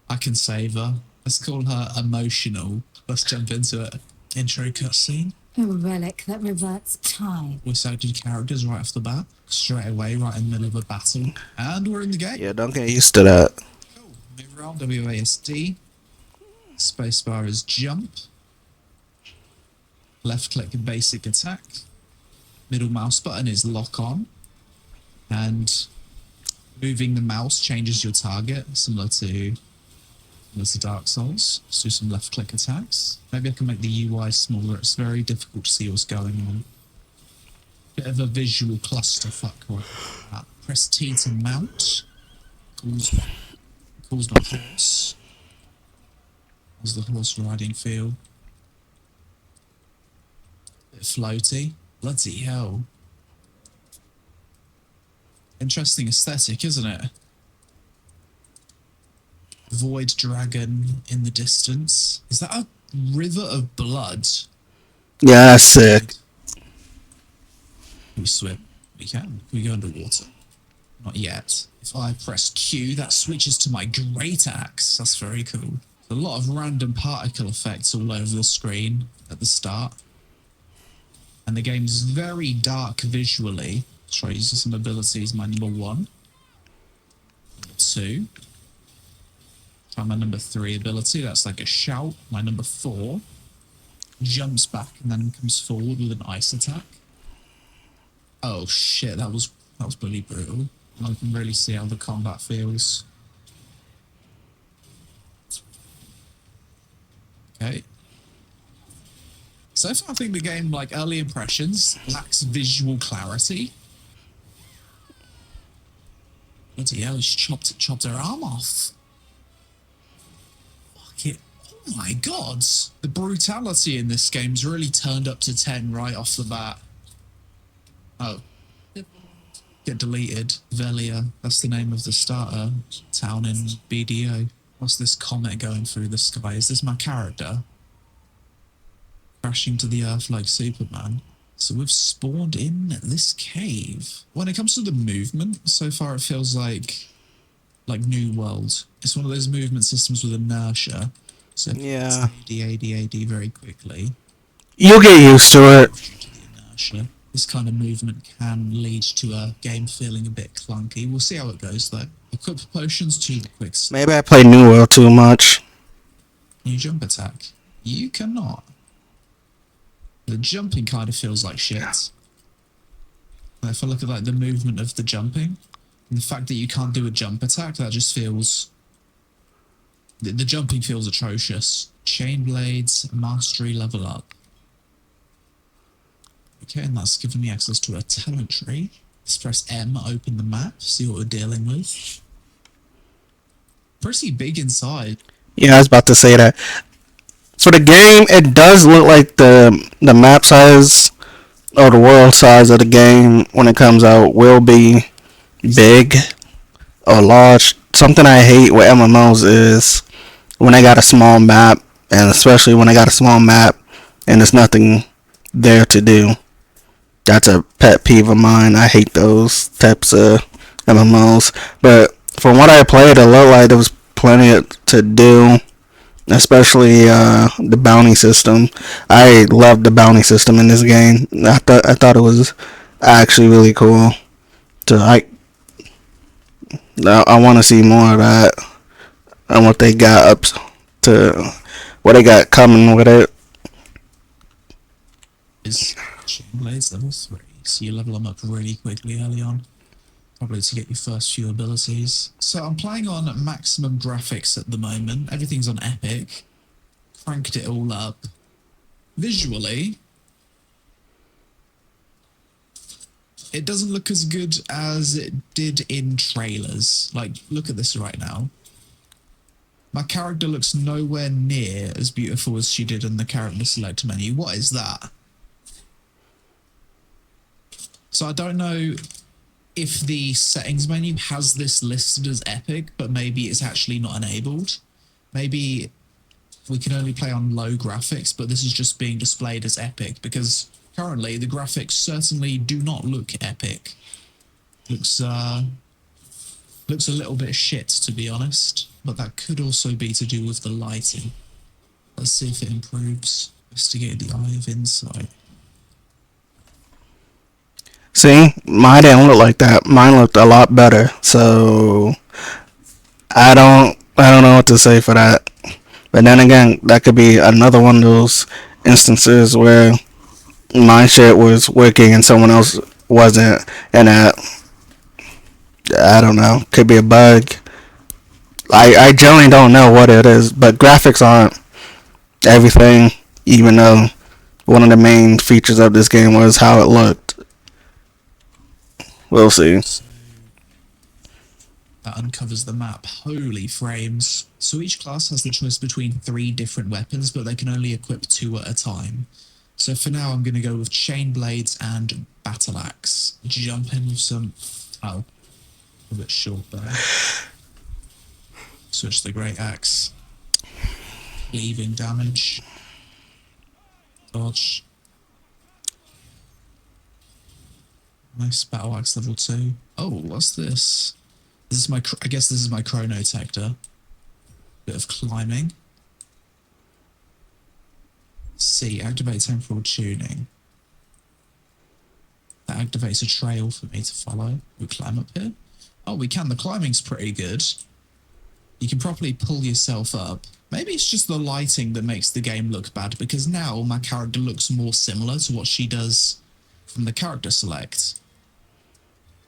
I can save her. Let's call her Emotional. Let's jump into it. Intro cutscene. A relic that reverts time. We selected characters right off the bat. Straight away, right in the middle of a battle. And we're in the game. Yeah, don't get used to that. Cool. Move around, WASD. Spacebar is jump. Left click basic attack. Middle mouse button is lock on. And moving the mouse changes your target, similar to Dark Souls. Let's do some left click attacks. Maybe I can make the UI smaller. It's very difficult to see what's going on. Bit of a visual clusterfuck right now. Press T to mount. Calls my horse. How's the horse riding feel? Bit floaty. Bloody hell. Interesting aesthetic, isn't it? Void dragon in the distance. Is that a river of blood? Yeah, that's sick. Can we swim? We can. Can we go underwater? Not yet. If I press Q, that switches to my great axe. That's very cool. A lot of random particle effects all over the screen at the start. And the game's very dark visually. Try using some abilities. My number 1. Number 2. Try my number 3 ability. That's like a shout. My number 4. Jumps back and then comes forward with an ice attack. Oh shit, that was bloody brutal. I can really see how the combat feels. Okay. So far I think the game, like early impressions, lacks visual clarity. Bloody hell, she chopped her arm off. Fuck it. Oh my god. The brutality in this game's really turned up to 10 right off the bat. Oh. Get deleted. Velia. That's the name of the starter town in BDO. What's this comet going through the sky? Is this my character? Crashing to the earth like Superman. So we've spawned in this cave. When it comes to the movement, so far it feels like New World. It's one of those movement systems with inertia. So Yeah. AD very quickly. You'll get used to it. Due to the inertia. This kind of movement can lead to a game feeling a bit clunky. We'll see how it goes though. Equip potions to the quick start. Maybe I play New World too much. New jump attack. You cannot. The jumping kind of feels like shit. If I look at like the movement of the jumping, and the fact that you can't do a jump attack, that just feels... The jumping feels atrocious. Chain blades, mastery level up. Okay, and that's given me access to a talent tree. Let's press M, open the map, see what we're dealing with. Pretty big inside. Yeah, I was about to say that. For the game, it does look like the map size or the world size of the game when it comes out will be big or large. Something I hate with MMOs is when they got a small map, and especially when they got a small map and there's nothing there to do. That's a pet peeve of mine. I hate those types of MMOs. But from what I played, it looked like there was plenty to do, especially the bounty system. I loved the bounty system in this game. I thought it was actually really cool. So I want to see more of that and what they got up to, what they got coming with it. Is Chain Blades level 3, so you level them up really quickly early on. Probably to get your first few abilities. So I'm playing on maximum graphics at the moment. Everything's on epic. Cranked it all up. Visually, it doesn't look as good as it did in trailers. Like, look at this right now. My character looks nowhere near as beautiful as she did in the character select menu. What is that? So I don't know if the settings menu has this listed as epic, but maybe it's actually not enabled. Maybe we can only play on low graphics, but this is just being displayed as epic, because currently the graphics certainly do not look epic. Looks a little bit shit, to be honest, but that could also be to do with the lighting. Let's see if it improves. Investigate the Eye of Insight. See, mine didn't look like that. Mine looked a lot better. So I don't know what to say for that. But then again, that could be another one of those instances where my shit was working and someone else wasn't, and that, I don't know, could be a bug. I generally don't know what it is, but graphics aren't everything, even though one of the main features of this game was how it looked. We'll see. So that uncovers the map. Holy frames. So each class has the choice between 3 different weapons, but they can only equip 2 at a time. So for now, I'm going to go with Chain Blades and Battle Axe. Jump in with some... Oh, a bit short there. Switch the Great Axe. Cleaving damage. Dodge. Nice battle axe level 2. Oh, what's this? This is my. I guess this is my chronotector. Bit of climbing. C. Activate temporal tuning. That activates a trail for me to follow. We climb up here. Oh, we can. The climbing's pretty good. You can properly pull yourself up. Maybe it's just the lighting that makes the game look bad, because now my character looks more similar to what she does from the character select.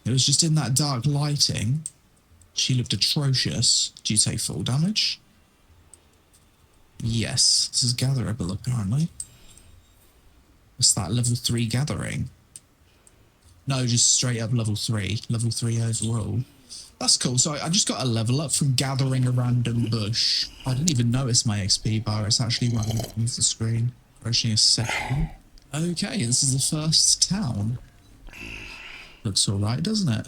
It was just in that dark lighting. She looked atrocious. Do you take full damage? Yes. This is gatherable, apparently. What's that? Level 3 gathering? No, just straight up level 3. Level 3 overall. That's cool. So I just got a level up from gathering a random bush. I didn't even notice my XP bar. It's actually running underneath the screen. Approaching a second. Okay, this is the first town. Looks alright, doesn't it?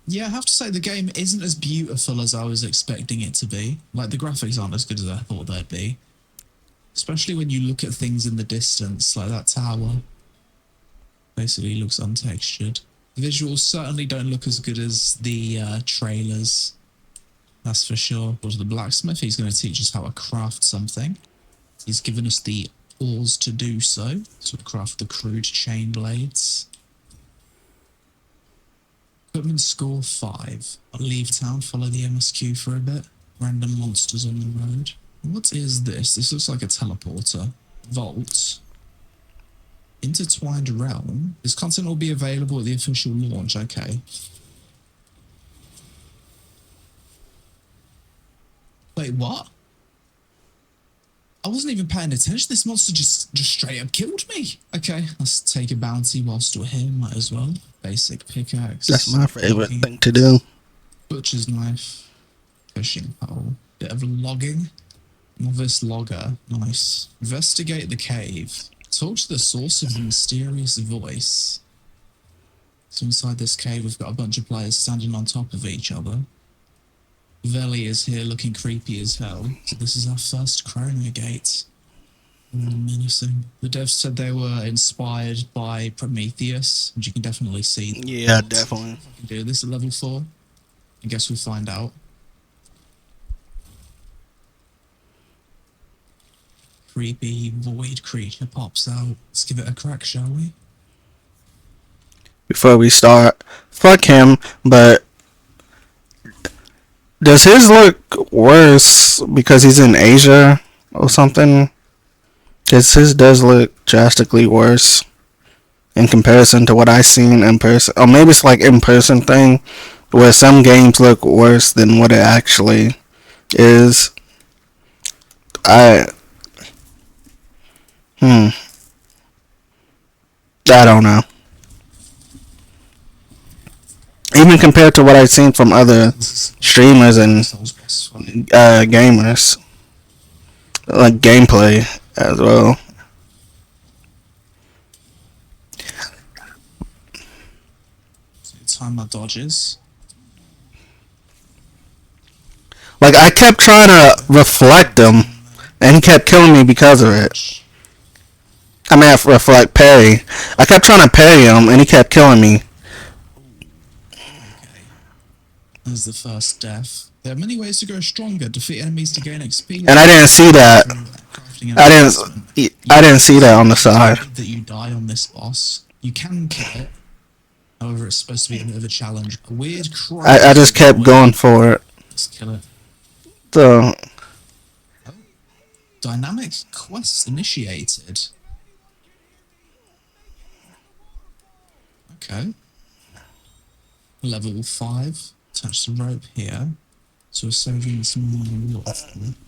Yeah, I have to say the game isn't as beautiful as I was expecting it to be. Like, the graphics aren't as good as I thought they'd be. Especially when you look at things in the distance, like that tower. Basically looks untextured. The visuals certainly don't look as good as the trailers. That's for sure. Go to the blacksmith. He's going to teach us how to craft something. He's given us the ores to do so. So we'll craft the crude chain blades. Equipment score 5. I'll leave town, follow the MSQ for a bit. Random monsters on the road. What is this? This looks like a teleporter. Vault. Intertwined Realm. This content will be available at the official launch. Okay. Wait, what? I wasn't even paying attention. This monster just straight up killed me. Okay, let's take a bounty whilst we're here. Might as well. Basic pickaxe. That's my favorite thing to do. Butcher's knife. Fishing pole. Bit of logging. Novice logger. Nice. Investigate the cave. Talk to the source of the mysterious voice. So inside this cave, we've got a bunch of players standing on top of each other. Veli is here looking creepy as hell. So this is our first chrono gate. Menacing. The devs said they were inspired by Prometheus, which you can definitely see. Yeah, definitely. I can do this at level 4. I guess we'll find out. Creepy void creature pops out. Let's give it a crack, shall we? Before we start, fuck him, but does his look worse because he's in Asia or something? Because his does look drastically worse in comparison to what I seen in person. Or maybe it's like in-person thing where some games look worse than what it actually is. I don't know. Even compared to what I've seen from other streamers and gamers, like gameplay as well. Time my dodges. Like, I kept trying to reflect him, and he kept killing me because of it. I mean, reflect parry. I kept trying to parry him, and he kept killing me. Okay. There's the first death. There are many ways to grow stronger. Defeat enemies to gain XP. And I didn't see that. I didn't see that on the side. That you die on this boss. You can kill it. However, it's supposed to be a bit of a challenge. A weird cry. I just kept going for it. Let's kill it. So, dynamic quest initiated. Okay. Level 5. Touch the rope here. So we're saving some water.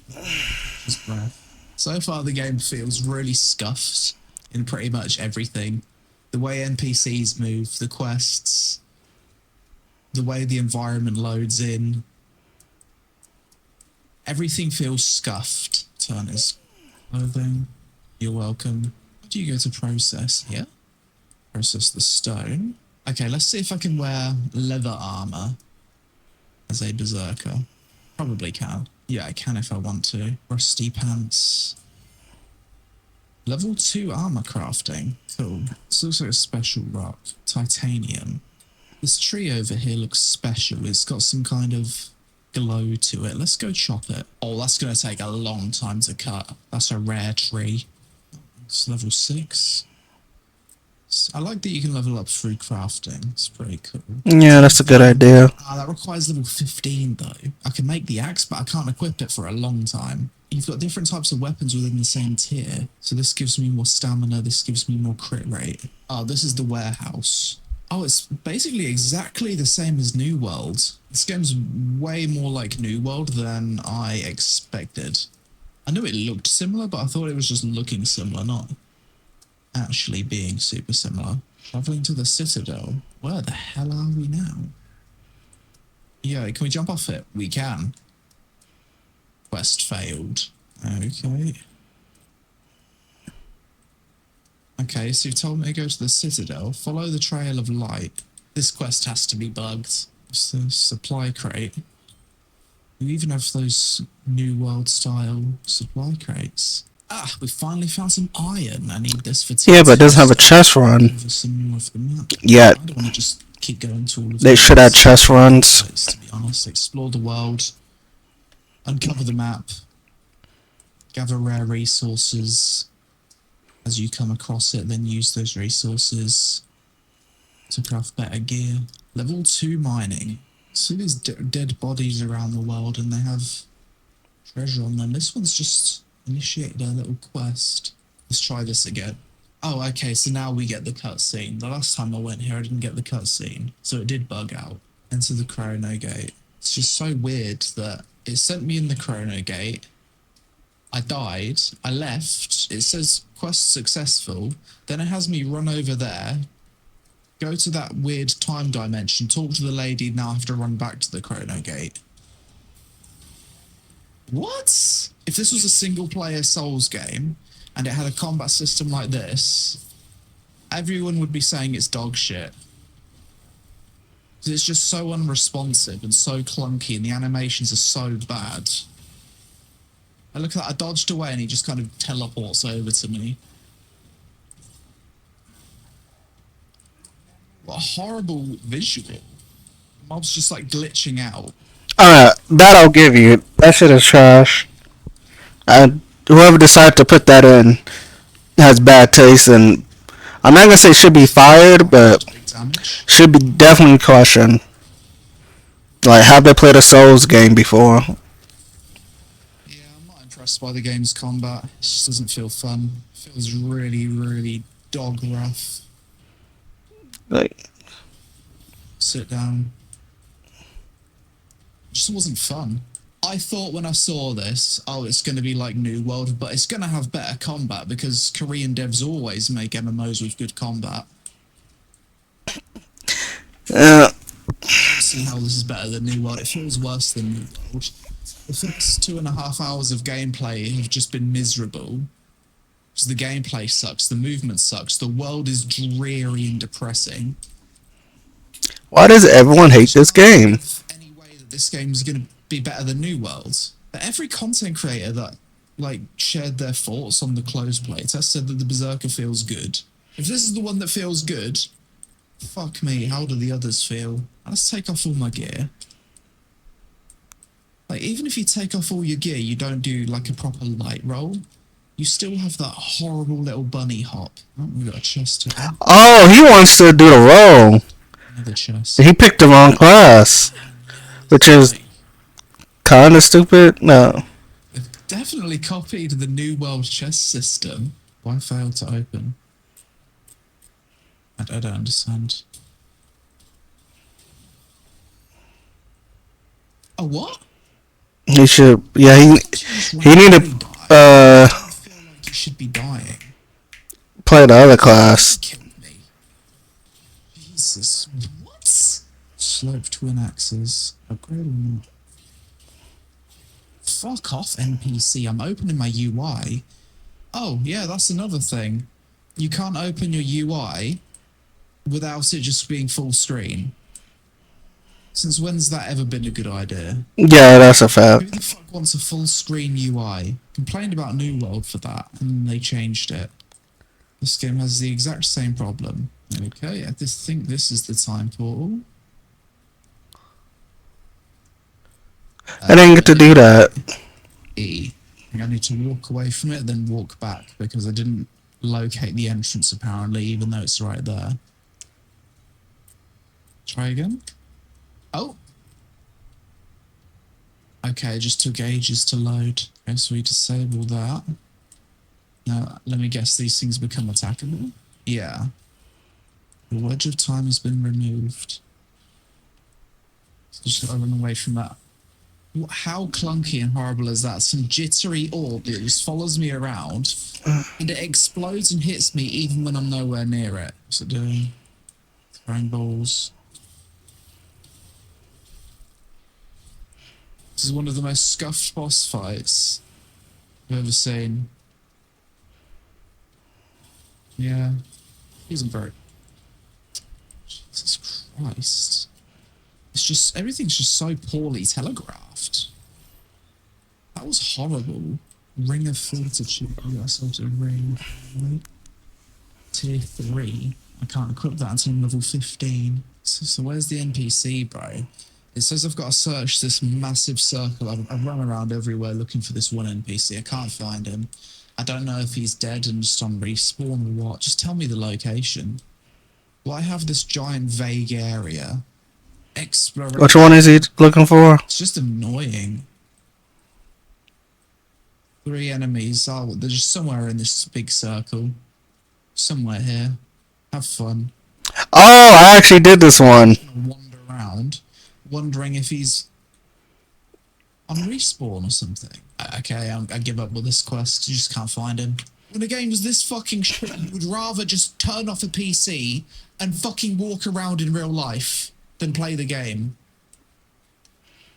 Just breath. So far the game feels really scuffed in pretty much everything. The way NPCs move, the quests, the way the environment loads in. Everything feels scuffed. Turn his clothing. You're welcome. How do you go to process here? Process the stone. Okay, let's see if I can wear leather armor as a berserker. Probably can. Yeah, I can if I want to. Rusty pants. Level 2 armor crafting. Cool. This looks like a special rock. Titanium. This tree over here looks special. It's got some kind of glow to it. Let's go chop it. Oh, that's going to take a long time to cut. That's a rare tree. It's level 6. I like that you can level up through crafting. It's pretty cool. Yeah, that's a good idea. That requires level 15 though. I can make the axe, but I can't equip it for a long time. You've got different types of weapons within the same tier. So this gives me more stamina, this gives me more crit rate. Oh, this is the warehouse. Oh, it's basically exactly the same as New World. This game's way more like New World than I expected. I knew it looked similar, but I thought it was just looking similar, not actually being super similar. Traveling to the Citadel. Where the hell are we now? Yeah, can we jump off it? We can. Quest failed. Okay. Okay, so you've told me to go to the Citadel. Follow the trail of light. This quest has to be bugged. It's the supply crate. You even have those New World style supply crates. Ah, we finally found some iron. I need this for Yeah, but it doesn't have a chest run. some more of the map. Yeah. I don't want to just keep going to all of They should add chest runs. To be honest, explore the world, uncover the map, gather rare resources as you come across it, then use those resources to craft better gear. Level 2 mining. See these dead bodies around the world and they have treasure on them. This one's just initiated a little quest. Let's try this again. Oh, okay, so now we get the cutscene. The last time I went here, I didn't get the cutscene, so it did bug out. Enter the Chrono Gate. It's just so weird that it sent me in the Chrono Gate. I died. I left. It says quest successful. Then it has me run over there, go to that weird time dimension, talk to the lady, now I have to run back to the Chrono Gate. What? If this was a single-player Souls game and it had a combat system like this, everyone would be saying it's dog shit. Because it's just so unresponsive and so clunky and the animations are so bad. I look at that, I dodged away and he just kind of teleports over to me. What a horrible visual. Mob's just like glitching out. That I'll give you. That shit is trash. Whoever decided to put that in has bad taste, and I'm not gonna say should be fired, but should be definitely cautioned. Like, have they played a Souls game before? Yeah, I'm not impressed by the game's combat. It just doesn't feel fun. It feels really, really dog rough. Like, sit down. It just wasn't fun. I thought when I saw this, oh, it's going to be like New World, but it's going to have better combat because Korean devs always make MMOs with good combat. See how this is better than New World. It feels worse than New World. The first 2.5 hours of gameplay have just been miserable. Because the gameplay sucks, the movement sucks, the world is dreary and depressing. why does everyone hate this game? Any way that this game is going to be better than New World. But every content creator that shared their thoughts on the closed playtest said that the Berserker feels good. If this is the one that feels good, fuck me, how do the others feel? Let's take off all my gear. Like, even if you take off all your gear, you don't do like a proper light roll. You still have that horrible little bunny hop. Oh, we got a chest here. Oh, he wants to do the roll. Another chest. He picked the wrong class, which is kind of stupid. No. They've definitely copied the New World chest system. Why fail to open? I don't understand. Oh, what? He should. Yeah, he need to I feel like you should be dying. play the other class. Killed me. Jesus. What? Slope twin axes. Upgrade or not? Fuck off, NPC. I'm opening my UI. Oh, yeah, that's another thing. You can't open your UI without it just being full screen. Since when's that ever been a good idea? Yeah, that's a Who fact. the fuck wants a full screen UI? Complained about New World for that, and they changed it. This game has the exact same problem. Okay, I just think this is the time portal. I didn't get to do that. E. I think I need to walk away from it, then walk back, because I didn't locate the entrance apparently, even though it's right there. Try again. Oh! Okay, it just took ages to load. Okay, so we disable that. Now, let me guess, these things become attackable? Yeah. The wedge of time has been removed. So just gotta run away from that. How clunky and horrible is that? Some jittery orb that just follows me around, and it explodes and hits me even when I'm nowhere near it. What's it doing? Throwing balls. This is one of the most scuffed boss fights I've ever seen. Yeah. Isn't very... Jesus Christ. It's just... everything's just so poorly telegraphed. That was horrible. Ring of Fortitude. I got ourselves a ring. Wait. Tier 3. I can't equip that until I'm level 15. So where's the NPC, bro? It says I've got to search this massive circle. I've run around everywhere looking for this one NPC. I can't find him. I don't know if he's dead and just on respawn or what. Just tell me the location. Well, I have this giant vague area. Exploration. Which one is he looking for? It's just annoying. 3 enemies. Oh, they're just somewhere in this big circle. Somewhere here. Have fun. Oh, I actually did this one. Wander around, wondering if he's on respawn or something. Okay, I give up with this quest. You just can't find him. When a game is this fucking shit, you would rather just turn off a PC and fucking walk around in real life than play the game.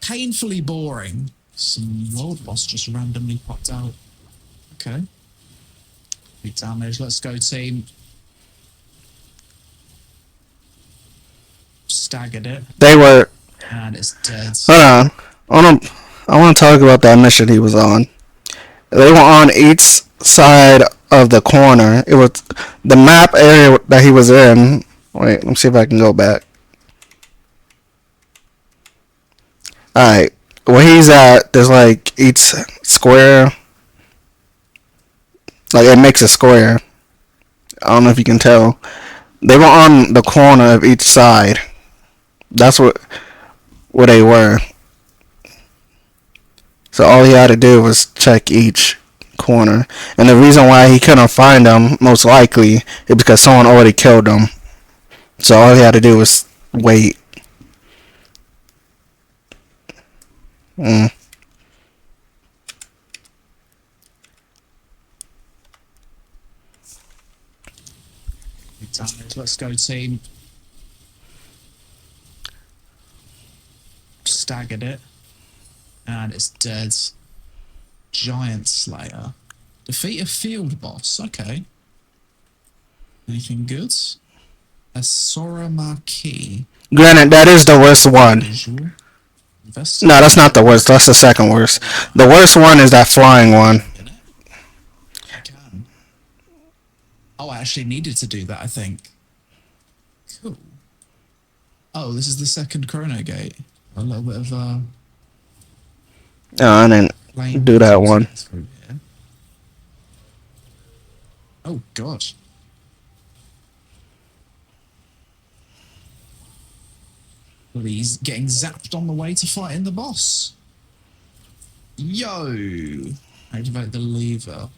Painfully boring. Some world boss just randomly popped out. Okay. Big damage. Let's go, team. Staggered it. They were... And it's dead. Hold on. I want to talk about that mission he was on. They were on each side of the corner. It was the map area that he was in. Wait, let me see if I can go back. Alright. Where he's at, there's like each square. Like it makes a square. I don't know if you can tell. They were on the corner of each side. That's where they were. So all he had to do was check each corner. And the reason why he couldn't find them, most likely, is because someone already killed them. So all he had to do was wait. Let's go, team. Staggered it. And it's dead. Giant Slayer. Defeat a field boss. Okay. Anything good? A Sora Marquis. Granted, that is the worst one. Visual. No, that's not the worst. That's the second worst. The worst one is that flying one. I can. Oh, I actually needed to do that, I think. Cool. Oh, this is the second Chrono Gate. A little bit of No, I didn't do that one. Oh, God. Well, he's getting zapped on the way to fighting the boss. Yo! Activate the lever.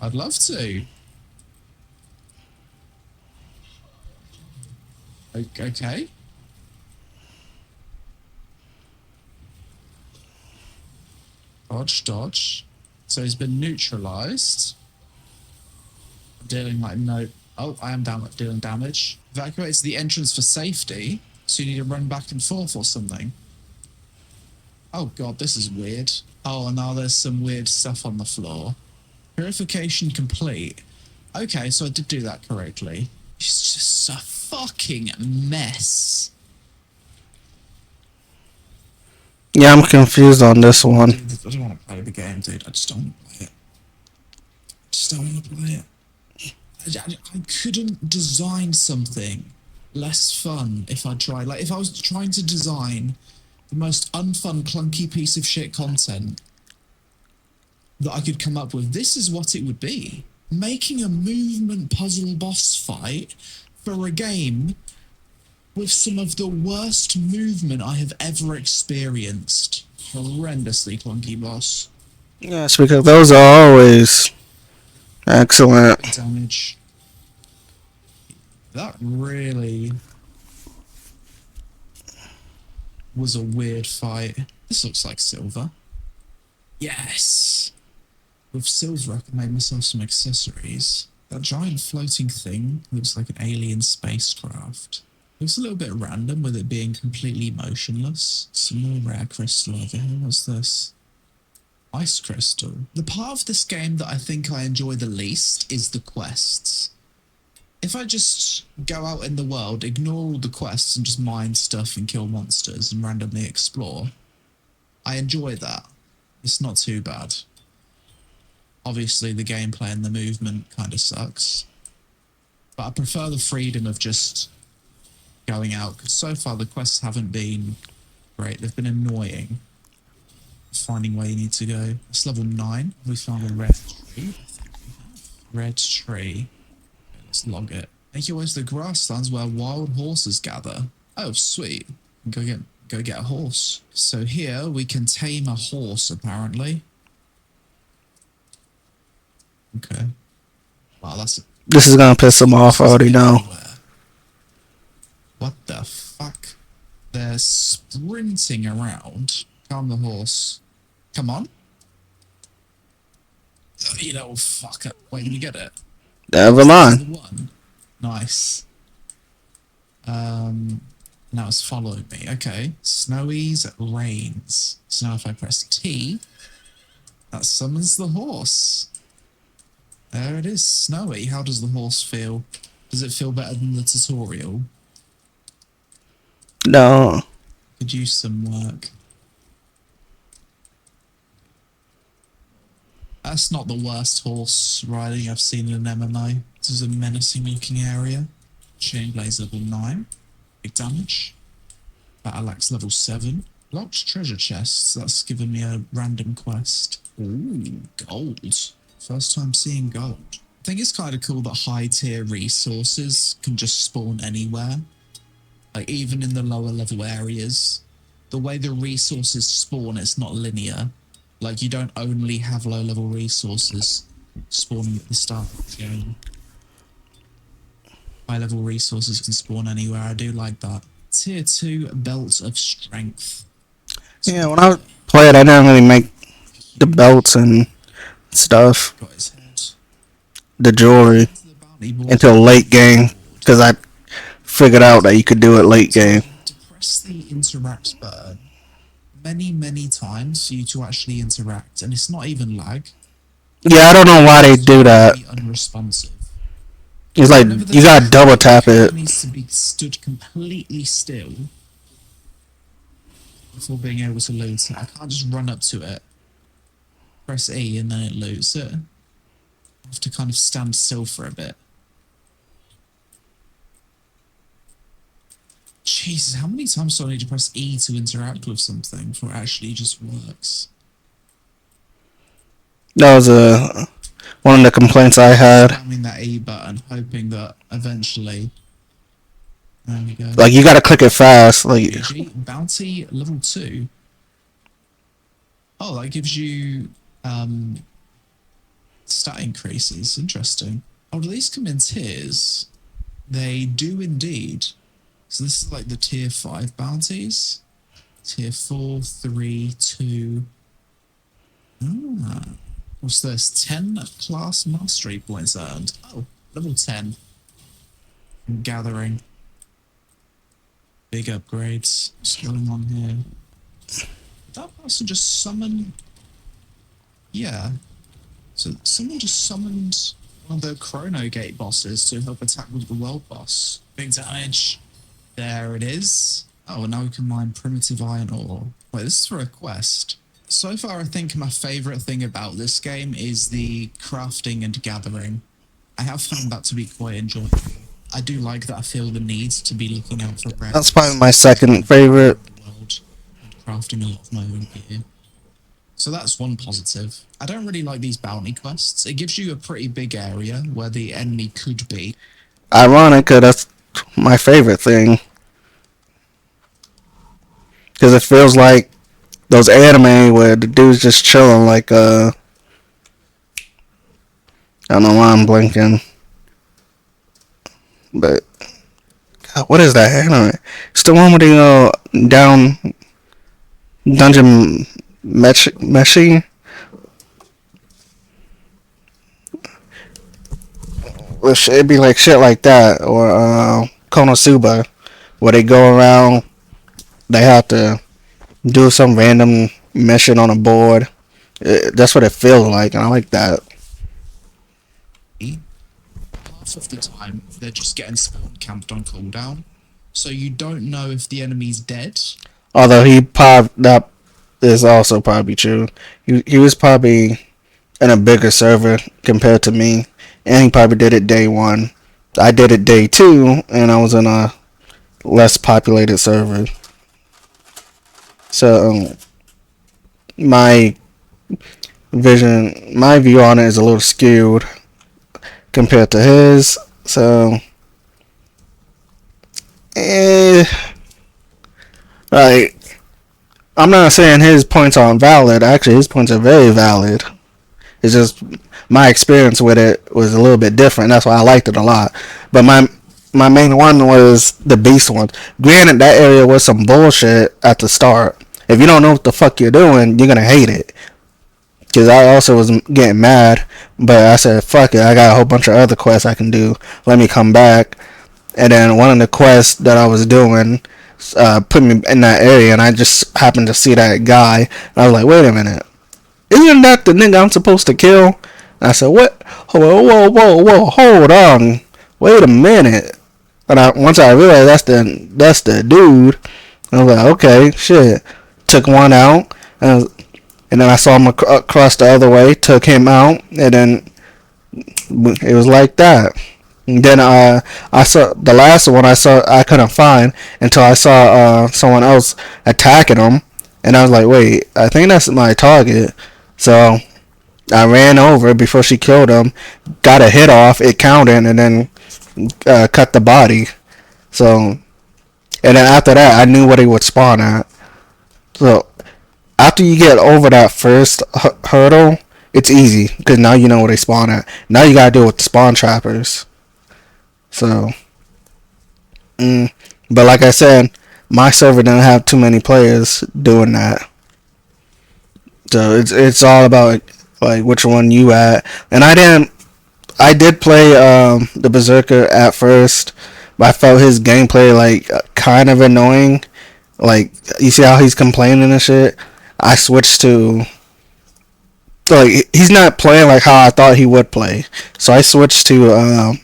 I'd love to. Okay. Dodge. So he's been neutralized. Dealing like no... Oh, I am dealing damage. Evacuates the entrance for safety. So you need to run back and forth or something. Oh god, this is weird. Oh, and now there's some weird stuff on the floor. Purification complete. Okay, so I did do that correctly. It's just a fucking mess. Yeah, I'm confused on this one. I don't want to play the game, dude. I just don't want to play it. Just don't want to play it. I couldn't design something less fun if I tried. Like, if I was trying to design the most unfun, clunky piece of shit content that I could come up with, this is what it would be. Making a movement puzzle boss fight for a game with some of the worst movement I have ever experienced. Horrendously clunky boss. Yes, because those are always excellent. Damage. That really was a weird fight. This looks like silver. Yes! With silver, I can make myself some accessories. That giant floating thing looks like an alien spacecraft. Looks a little bit random with it being completely motionless. Some more rare crystal over here. What's this? Ice crystal. The part of this game that I think I enjoy the least is the quests. If I just go out in the world, ignore all the quests and just mine stuff and kill monsters and randomly explore, I enjoy that. It's not too bad. Obviously, the gameplay and the movement kind of sucks. But I prefer the freedom of just going out, because so far the quests haven't been great. They've been annoying. Finding where you need to go. It's level 9. We found a red tree. Red tree. Let's log it. Make your way to the grasslands where wild horses gather. Oh, sweet. Go get a horse. So here we can tame a horse, apparently. Okay. Wow, This is gonna piss them off, I already know. What the fuck? They're sprinting around. Calm the horse. Come on. You know, fucker. Wait, did you get it? Never mind. One. Nice. Now it's following me. Okay. Snowy's Rains. So now if I press T, that summons the horse. There it is, Snowy. How does the horse feel? Does it feel better than the tutorial? No. Could use some work. That's not the worst horse riding I've seen in an MMO. This is a menacing looking area. Chain Blaze level 9. Big damage. Battle Axe level 7. Locked treasure chests. That's given me a random quest. Ooh, gold. First time seeing gold. I think it's kind of cool that high tier resources can just spawn anywhere. Like even in the lower level areas. The way the resources spawn, it's not linear. Like, you don't only have low-level resources spawning at the start of the game. High-level resources can spawn anywhere. I do like that. Tier 2 Belt of Strength. Yeah, when I played, I didn't really make the belts and stuff, Got his head. the jewelry, until late game, because I figured out that you could do it late game. To press the interact button many times for you to actually interact, and it's not even lag. Yeah, I don't know why they do that. Unresponsive. It's like, you gotta double tap it. It needs to be stood completely still before being able to loot it. I can't just run up to it, press E, and then it loots it. I have to kind of stand still for a bit. Jesus, how many times do I need to press E to interact with something before it actually just works? That was one of the complaints I had. Spamming that E button, hoping that eventually... There we go. Like, you gotta click it fast. Like, GG, Bounty level 2. Oh, that gives you stat increases. Interesting. Oh, do these come in tiers? They do indeed. So this is like the tier 5 bounties. Tier 4, 3, 2. Ah. What's this? 10 class mastery points earned. Oh, level 10. Gathering. Big upgrades. What's going on here? Did that person just summon? Yeah. So someone just summoned one of the Chrono Gate bosses to help attack with the world boss. Big damage. There it is. Oh, and now we can mine primitive iron ore. Wait, this is for a quest. So far, I think my favourite thing about this game is the crafting and gathering. I have found that to be quite enjoyable. I do like that I feel the need to be looking out for That's rares, probably my second favorite. the world, and crafting a lot of my own gear. So that's one positive. I don't really like these bounty quests. It gives you a pretty big area where the enemy could be. Ironic, 'cause that's my favorite thing. Because it feels like those anime where the dude's just chilling like, I don't know why I'm blinking. But, God, what is that anime? It's the one with the, down dungeon meshing? It'd be like shit like that. Or, Konosuba, where they go around, they have to do some random mission on a board. That's what it feels like, and I like that. Half of the time, they're just getting spawn camped on cooldown, so you don't know if the enemy's dead. Although that is also probably true. He was probably in a bigger server compared to me, and he probably did it day one. I did it day two, and I was in a less populated server. So my my view on it is a little skewed compared to his. So, like, I'm not saying his points aren't valid. Actually, his points are very valid. It's just my experience with it was a little bit different. That's why I liked it a lot. But my main one was the beast one. Granted, that area was some bullshit at the start. If you don't know what the fuck you're doing, you're gonna hate it. Because I also was getting mad, but I said, fuck it, I got a whole bunch of other quests I can do. Let me come back. And then one of the quests that I was doing put me in that area, and I just happened to see that guy. And I was like, wait a minute. Isn't that the nigga I'm supposed to kill? And I said, what? Whoa, hold on. Wait a minute. And once I realized that's the dude, I was like, okay, shit. Took one out, and then I saw him across the other way, took him out, and then it was like that. And then I saw the last one I couldn't find until I saw someone else attacking him, and I was like, wait, I think that's my target. So I ran over before she killed him, got a hit off, it counted, and then cut the body. So, and then after that, I knew what he would spawn at. So after you get over that first hurdle, it's easy because now you know where they spawn at. Now you gotta deal with the spawn trappers. So, but like I said, my server didn't have too many players doing that. So it's all about like which one you at. And I did play the Berserker at first, but I felt his gameplay like kind of annoying. Like, you see how he's complaining and shit? I switched to, like, he's not playing like how I thought he would play. So I switched to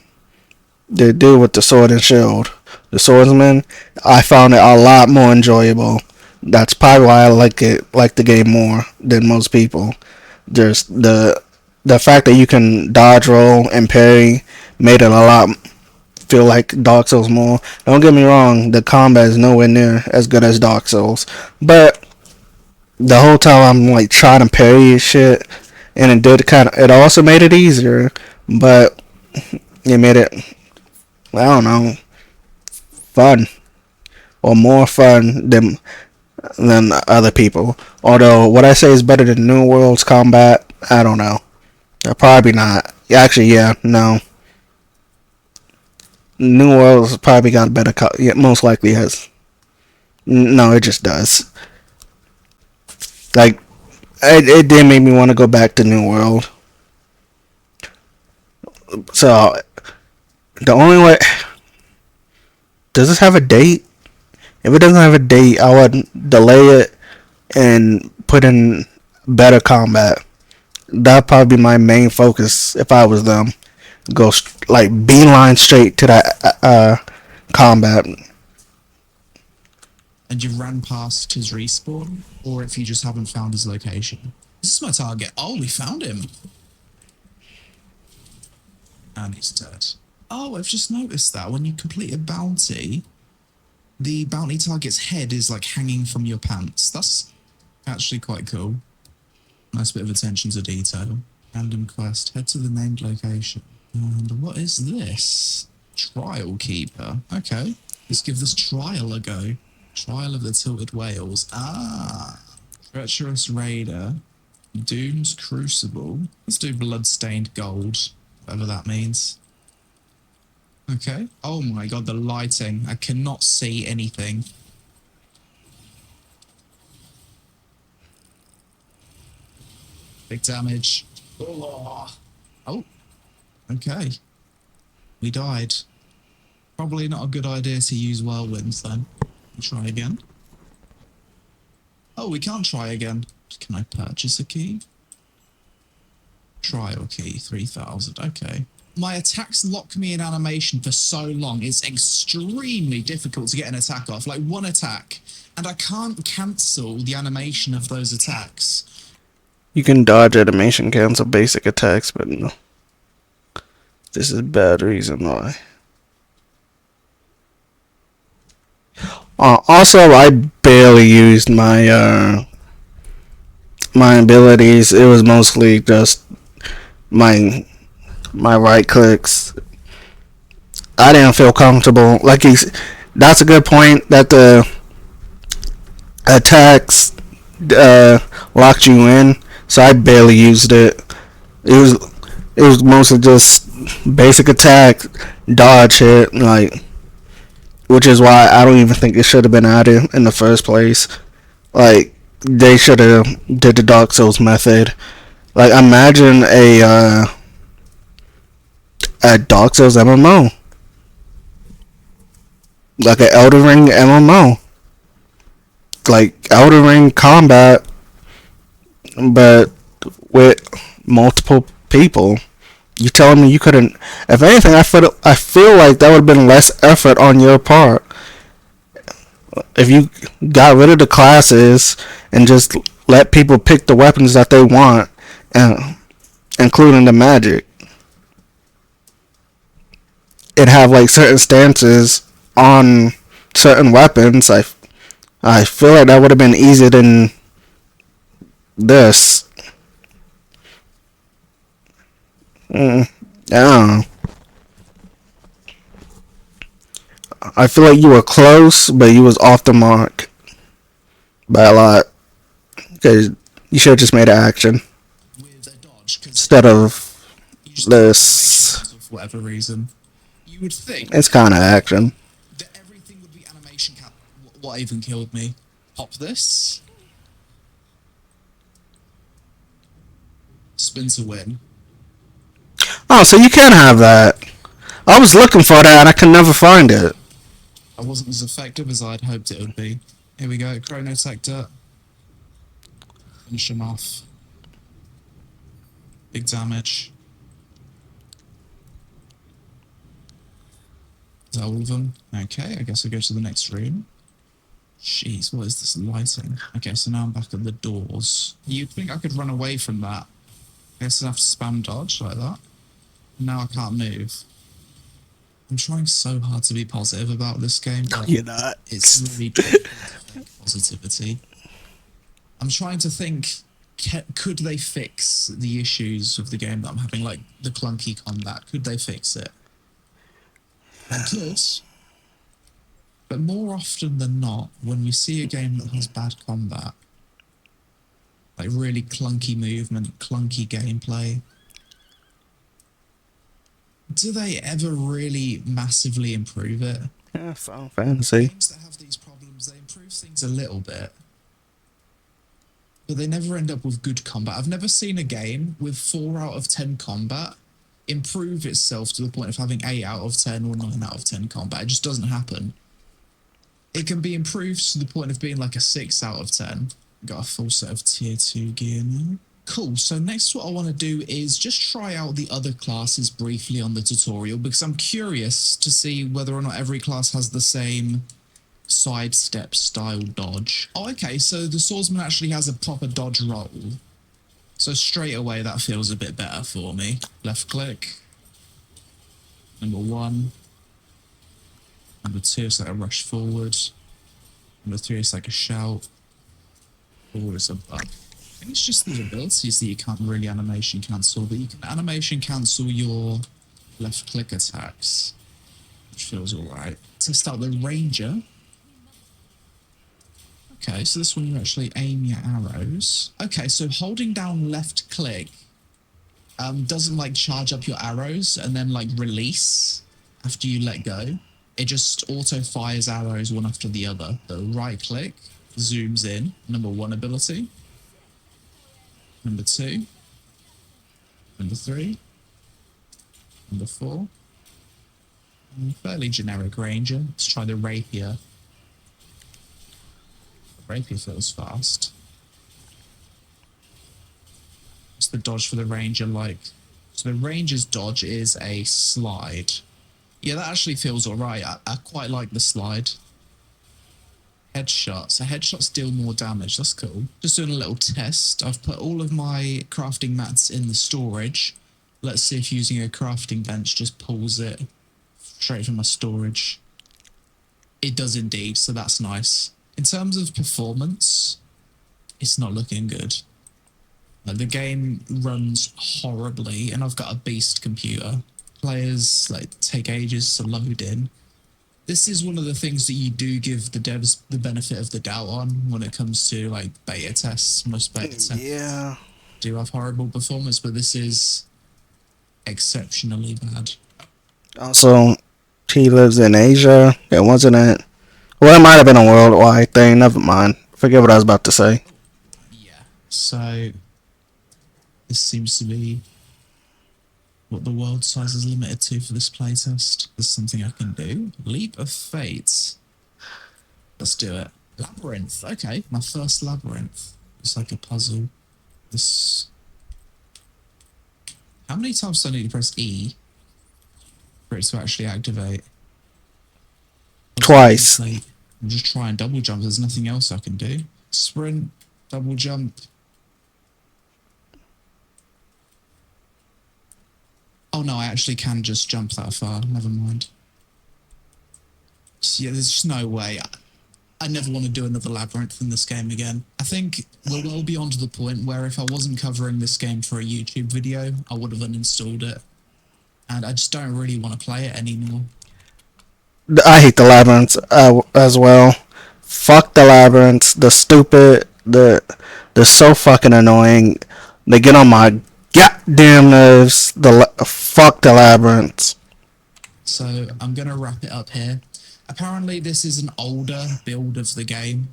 the dude with the sword and shield, the swordsman. I found it a lot more enjoyable. That's probably why I like the game more than most people. Just the fact that you can dodge roll and parry made it a lot feel like Dark Souls more. Don't get me wrong, the combat is nowhere near as good as Dark Souls, but the whole time I'm like trying to parry shit, and it also made it easier, but it made it, I don't know, fun, or more fun than other people. Although what I say is better than New World's combat, I don't know. Probably not. Actually, yeah, no. New World's probably got a better yeah, most likely has. No, it just does. Like, it did make me want to go back to New World. So, the only way... Does this have a date? If it doesn't have a date, I would delay it and put in better combat. That'd probably be my main focus if I was them. Go like beeline straight to that combat. and you ran past his respawn, or if you just haven't found his location. This is my target. Oh, we found him. And he's dead. Oh, I've just noticed that when you complete a bounty, the bounty target's head is like hanging from your pants. That's actually quite cool. Nice bit of attention to detail. Random quest. Head to the named location. And what is this? Trial Keeper. Okay. Let's give this trial a go. Trial of the Tilted Whales. Ah. Treacherous Raider. Doom's Crucible. Let's do Bloodstained Gold. Whatever that means. Okay. Oh my god, the lighting. I cannot see anything. Big damage. Oh. Okay. We died. Probably not a good idea to use whirlwinds then. Try again. Oh, we can't try again. Can I purchase a key? Trial key, 3,000. Okay. My attacks lock me in animation for so long. It's extremely difficult to get an attack off. Like one attack. And I can't cancel the animation of those attacks. You can dodge animation, cancel basic attacks, but no. This is a bad reason why. Also, I barely used my my abilities. It was mostly just my right clicks. I didn't feel comfortable. Like that's a good point that the attacks locked you in. So I barely used it. It was mostly just basic attack, dodge hit, like, which is why I don't even think it should have been added in the first place. Like, they should have did the Dark Souls method. Like, imagine a Dark Souls MMO, like an Elden Ring MMO, like Elden Ring combat, but with multiple people. You telling me you couldn't? If anything, I feel like that would have been less effort on your part if you got rid of the classes and just let people pick the weapons that they want, including the magic. It'd have like certain stances on certain weapons. I feel like that would have been easier than this. I don't know. I feel like you were close, but you was off the mark by a lot. Because you should have just made an action With a dodge, instead of this. For whatever reason. You would think It's kind of action. that everything would be animation cap. What even killed me? Pop this. Spin to win. Oh, so you can have that. I was looking for that and I could never find it. I wasn't as effective as I'd hoped it would be. Here we go, Chrono Sector. Finish him off. Big damage. Is that all of them? Okay, I guess I'll go to the next room. Jeez, what is this lighting? Okay, so now I'm back at the doors. You'd think I could run away from that. I guess I have to spam dodge like that. Now I can't move. I'm trying so hard to be positive about this game. No, you're not. It's really difficult to think positivity. I'm trying to think, could they fix the issues of the game that I'm having, like the clunky combat? Could they fix it? They could. But more often than not, when we see a game that has bad combat, like really clunky movement, clunky gameplay, do they ever really massively improve it? Yeah, Final Fantasy. Games that have these problems, they improve things a little bit, but they never end up with good combat. I've never seen a game with 4 out of 10 combat improve itself to the point of having 8 out of 10 or 9 out of 10 combat. It just doesn't happen. It can be improved to the point of being like a 6 out of 10. Got a full set of tier 2 gear now. Cool, so next what I want to do is just try out the other classes briefly on the tutorial, because I'm curious to see whether or not every class has the same sidestep style dodge. Oh, okay, so the swordsman actually has a proper dodge roll. So straight away that feels a bit better for me. Left click. Number 1. Number 2 is like a rush forward. Number 3 is like a shout. 4 is a buff. I think it's just the abilities that you can't really animation cancel, but you can animation cancel your left click attacks, which feels alright. Test out the ranger. Okay, so this one you actually aim your arrows. Okay, so holding down left click doesn't like charge up your arrows and then like release after you let go. It just auto fires arrows one after the other. The right click zooms in. Number 1 ability. Number 2. Number 3. Number 4. Fairly generic ranger. Let's try the rapier. The rapier feels fast. What's the dodge for the ranger like? So the ranger's dodge is a slide. Yeah, that actually feels alright. I quite like the slide. Headshot. So headshots deal more damage. That's cool. Just doing a little test. I've put all of my crafting mats in the storage. Let's see if using a crafting bench just pulls it straight from my storage. It does indeed, so that's nice. In terms of performance, it's not looking good. The game runs horribly, and I've got a beast computer. Players take ages to load in. This is one of the things that you do give the devs the benefit of the doubt on when it comes to beta tests. Most beta tests do have horrible performance, but this is exceptionally bad. Also, he lives in Asia. It wasn't it. Well, it might have been a worldwide thing. Never mind. Forget what I was about to say. Yeah. So this seems to be what the world size is limited to for this playtest. There's something I can do. Leap of Fate. Let's do it. Labyrinth. Okay, my first labyrinth. It's like a puzzle. This. How many times do I need to press E for it to actually activate? Twice. I'm just trying double jump. There's nothing else I can do. Sprint, double jump. Oh no, I actually can just jump that far. Never mind. So yeah, there's just no way. I never want to do another labyrinth in this game again. I think we're well beyond the point where if I wasn't covering this game for a YouTube video, I would have uninstalled it. And I just don't really want to play it anymore. I hate the labyrinths as well. Fuck the labyrinths. The stupid. They're so fucking annoying. They get on my goddamn nerves. Fuck the labyrinths. So I'm gonna wrap it up here. Apparently this is an older build of the game.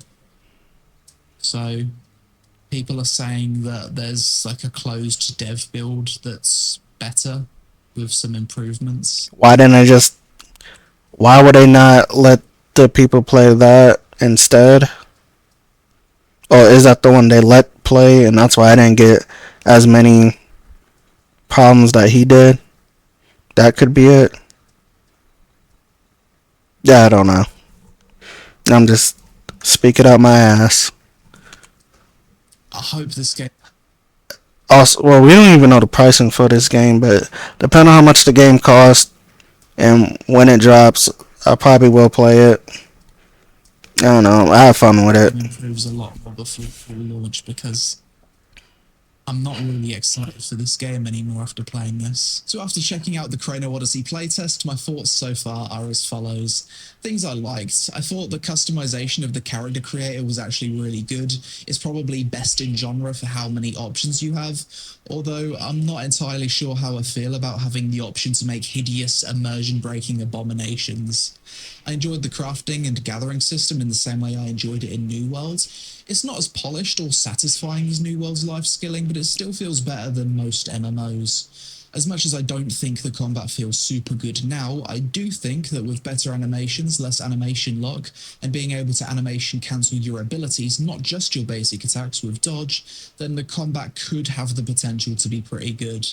So people are saying that there's a closed dev build that's better with some improvements. Why would they not let the people play that instead? Or is that the one they let play and that's why I didn't get as many problems that he did? That could be it. Yeah, I don't know. I'm just speaking out my ass. I hope this game... Also, well, we don't even know the pricing for this game, but depending on how much the game costs and when it drops, I probably will play it. I don't know. I have fun with it. It improves a lot more before full launch because I'm not really excited for this game anymore after playing this. So after checking out the Chrono Odyssey playtest, my thoughts so far are as follows. Things I liked. I thought the customization of the character creator was actually really good. It's probably best in genre for how many options you have, although I'm not entirely sure how I feel about having the option to make hideous, immersion-breaking abominations. I enjoyed the crafting and gathering system in the same way I enjoyed it in New Worlds. It's not as polished or satisfying as New World's life skilling, but it still feels better than most MMOs. As much as I don't think the combat feels super good now, I do think that with better animations, less animation lock, and being able to animation cancel your abilities, not just your basic attacks with dodge, then the combat could have the potential to be pretty good.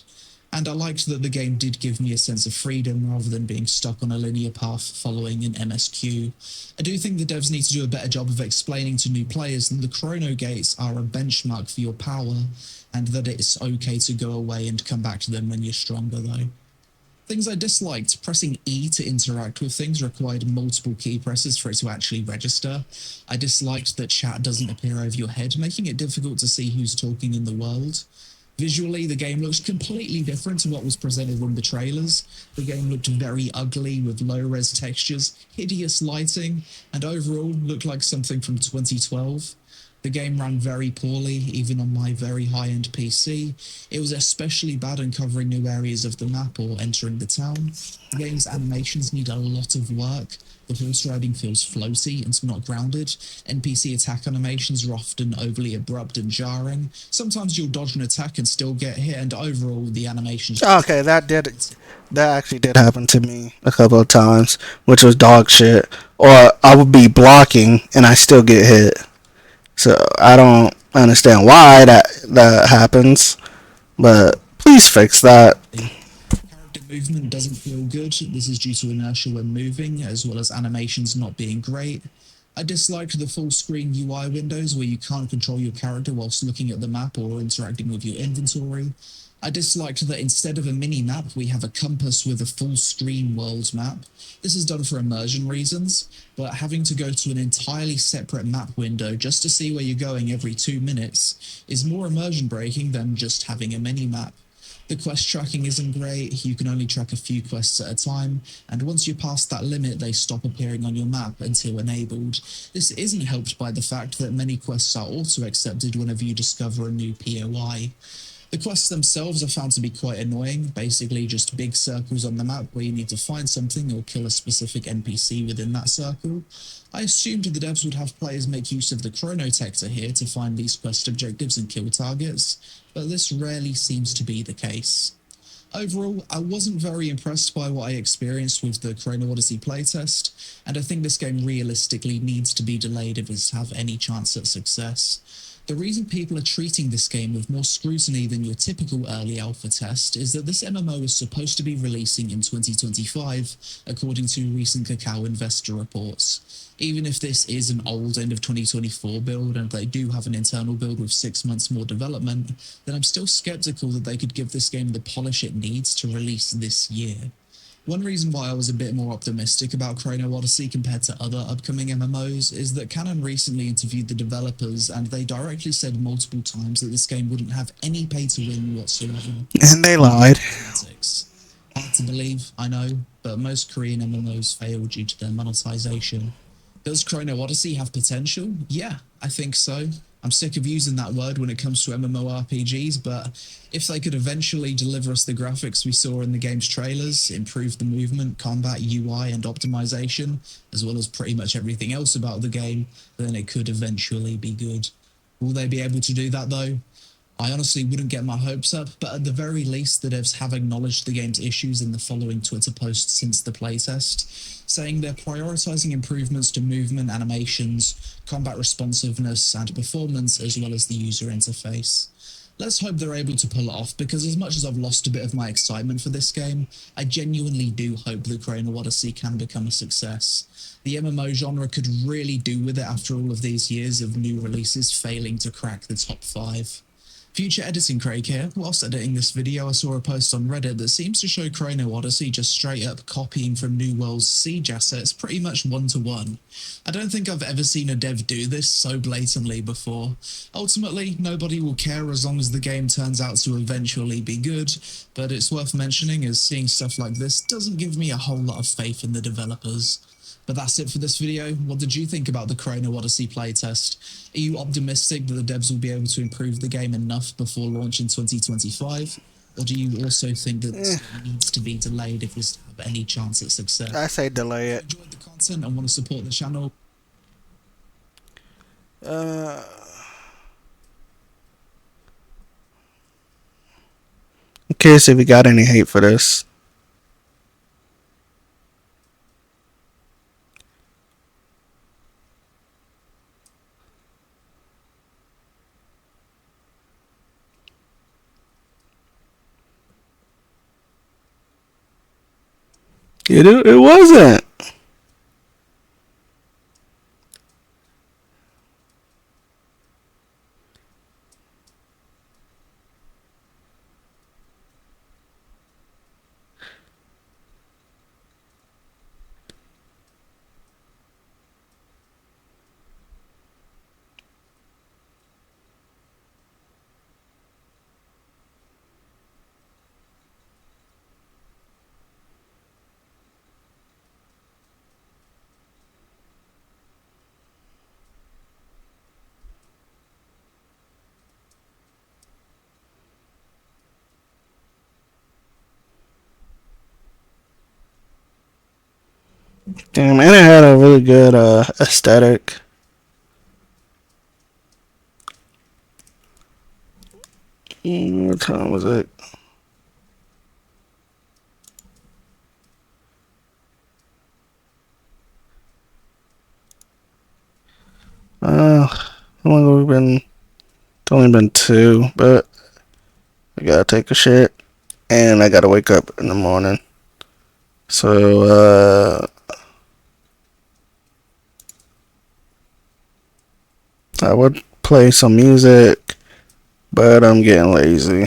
And I liked that the game did give me a sense of freedom rather than being stuck on a linear path following an MSQ. I do think the devs need to do a better job of explaining to new players that the chrono gates are a benchmark for your power, and that it's okay to go away and come back to them when you're stronger though. Things I disliked: pressing E to interact with things required multiple key presses for it to actually register. I disliked that chat doesn't appear over your head, making it difficult to see who's talking in the world. Visually, the game looks completely different to what was presented in the trailers. The game looked very ugly with low-res textures, hideous lighting, and overall looked like something from 2012. The game ran very poorly, even on my very high-end PC. It was especially bad uncovering new areas of the map or entering the town. The game's animations need a lot of work. The horse riding feels floaty and not grounded. NPC attack animations are often overly abrupt and jarring. Sometimes you'll dodge an attack and still get hit, and overall the animations Okay, that actually did happen to me a couple of times, which was dog shit. Or I would be blocking and I still get hit. So I don't understand why that happens, but please fix that. character movement doesn't feel good. This is due to inertia when moving, as well as animations not being great. I disliked the full screen UI windows where you can't control your character whilst looking at the map or interacting with your inventory. I disliked that instead of a mini map, we have a compass with a full screen world map. This is done for immersion reasons, but having to go to an entirely separate map window just to see where you're going every 2 minutes is more immersion breaking than just having a mini map. The quest tracking isn't great, you can only track a few quests at a time, and once you're past that limit, they stop appearing on your map until enabled. This isn't helped by the fact that many quests are auto-accepted whenever you discover a new POI. The quests themselves are found to be quite annoying, basically just big circles on the map where you need to find something or kill a specific NPC within that circle. I assumed the devs would have players make use of the chronotector here to find these quest objectives and kill targets, but this rarely seems to be the case. Overall, I wasn't very impressed by what I experienced with the Chrono Odyssey playtest, and I think this game realistically needs to be delayed if it's to have any chance at success. The reason people are treating this game with more scrutiny than your typical early alpha test is that this MMO is supposed to be releasing in 2025, according to recent Kakao investor reports. Even if this is an old end of 2024 build and they do have an internal build with 6 months more development, then I'm still skeptical that they could give this game the polish it needs to release this year. One reason why I was a bit more optimistic about Chrono Odyssey compared to other upcoming MMOs is that Canon recently interviewed the developers and they directly said multiple times that this game wouldn't have any pay to win whatsoever. And they lied. Hard to believe, I know, but most Korean MMOs fail due to their monetization. Does Chrono Odyssey have potential? Yeah, I think so. I'm sick of using that word when it comes to MMORPGs, but if they could eventually deliver us the graphics we saw in the game's trailers, improve the movement, combat, UI, and optimization, as well as pretty much everything else about the game, then it could eventually be good. Will they be able to do that though? I honestly wouldn't get my hopes up, but at the very least, the devs have acknowledged the game's issues in the following Twitter posts since the playtest, saying they're prioritizing improvements to movement, animations, combat responsiveness, and performance, as well as the user interface. Let's hope they're able to pull it off, because as much as I've lost a bit of my excitement for this game, I genuinely do hope that Chrono Odyssey can become a success. The MMO genre could really do with it after all of these years of new releases failing to crack the top 5. Future Editing Craig here. Whilst editing this video, I saw a post on Reddit that seems to show Chrono Odyssey just straight up copying from New World's Siege assets pretty much one-to-one. I don't think I've ever seen a dev do this so blatantly before. Ultimately, nobody will care as long as the game turns out to eventually be good, but it's worth mentioning as seeing stuff like this doesn't give me a whole lot of faith in the developers. But that's it for this video. What did you think about the Chrono Odyssey playtest? Are you optimistic that the devs will be able to improve the game enough before launch in 2025? Or do you also think that this needs to be delayed if it's to have any chance at success? I say delay If it. you enjoyed the content and want to support the channel, Uh, in case if you got any hate for this. It wasn't. Damn, and it had a really good aesthetic. What time was it? How long have we been? It's only been 2, but I gotta take a shit and I gotta wake up in the morning. So, I would play some music, but I'm getting lazy.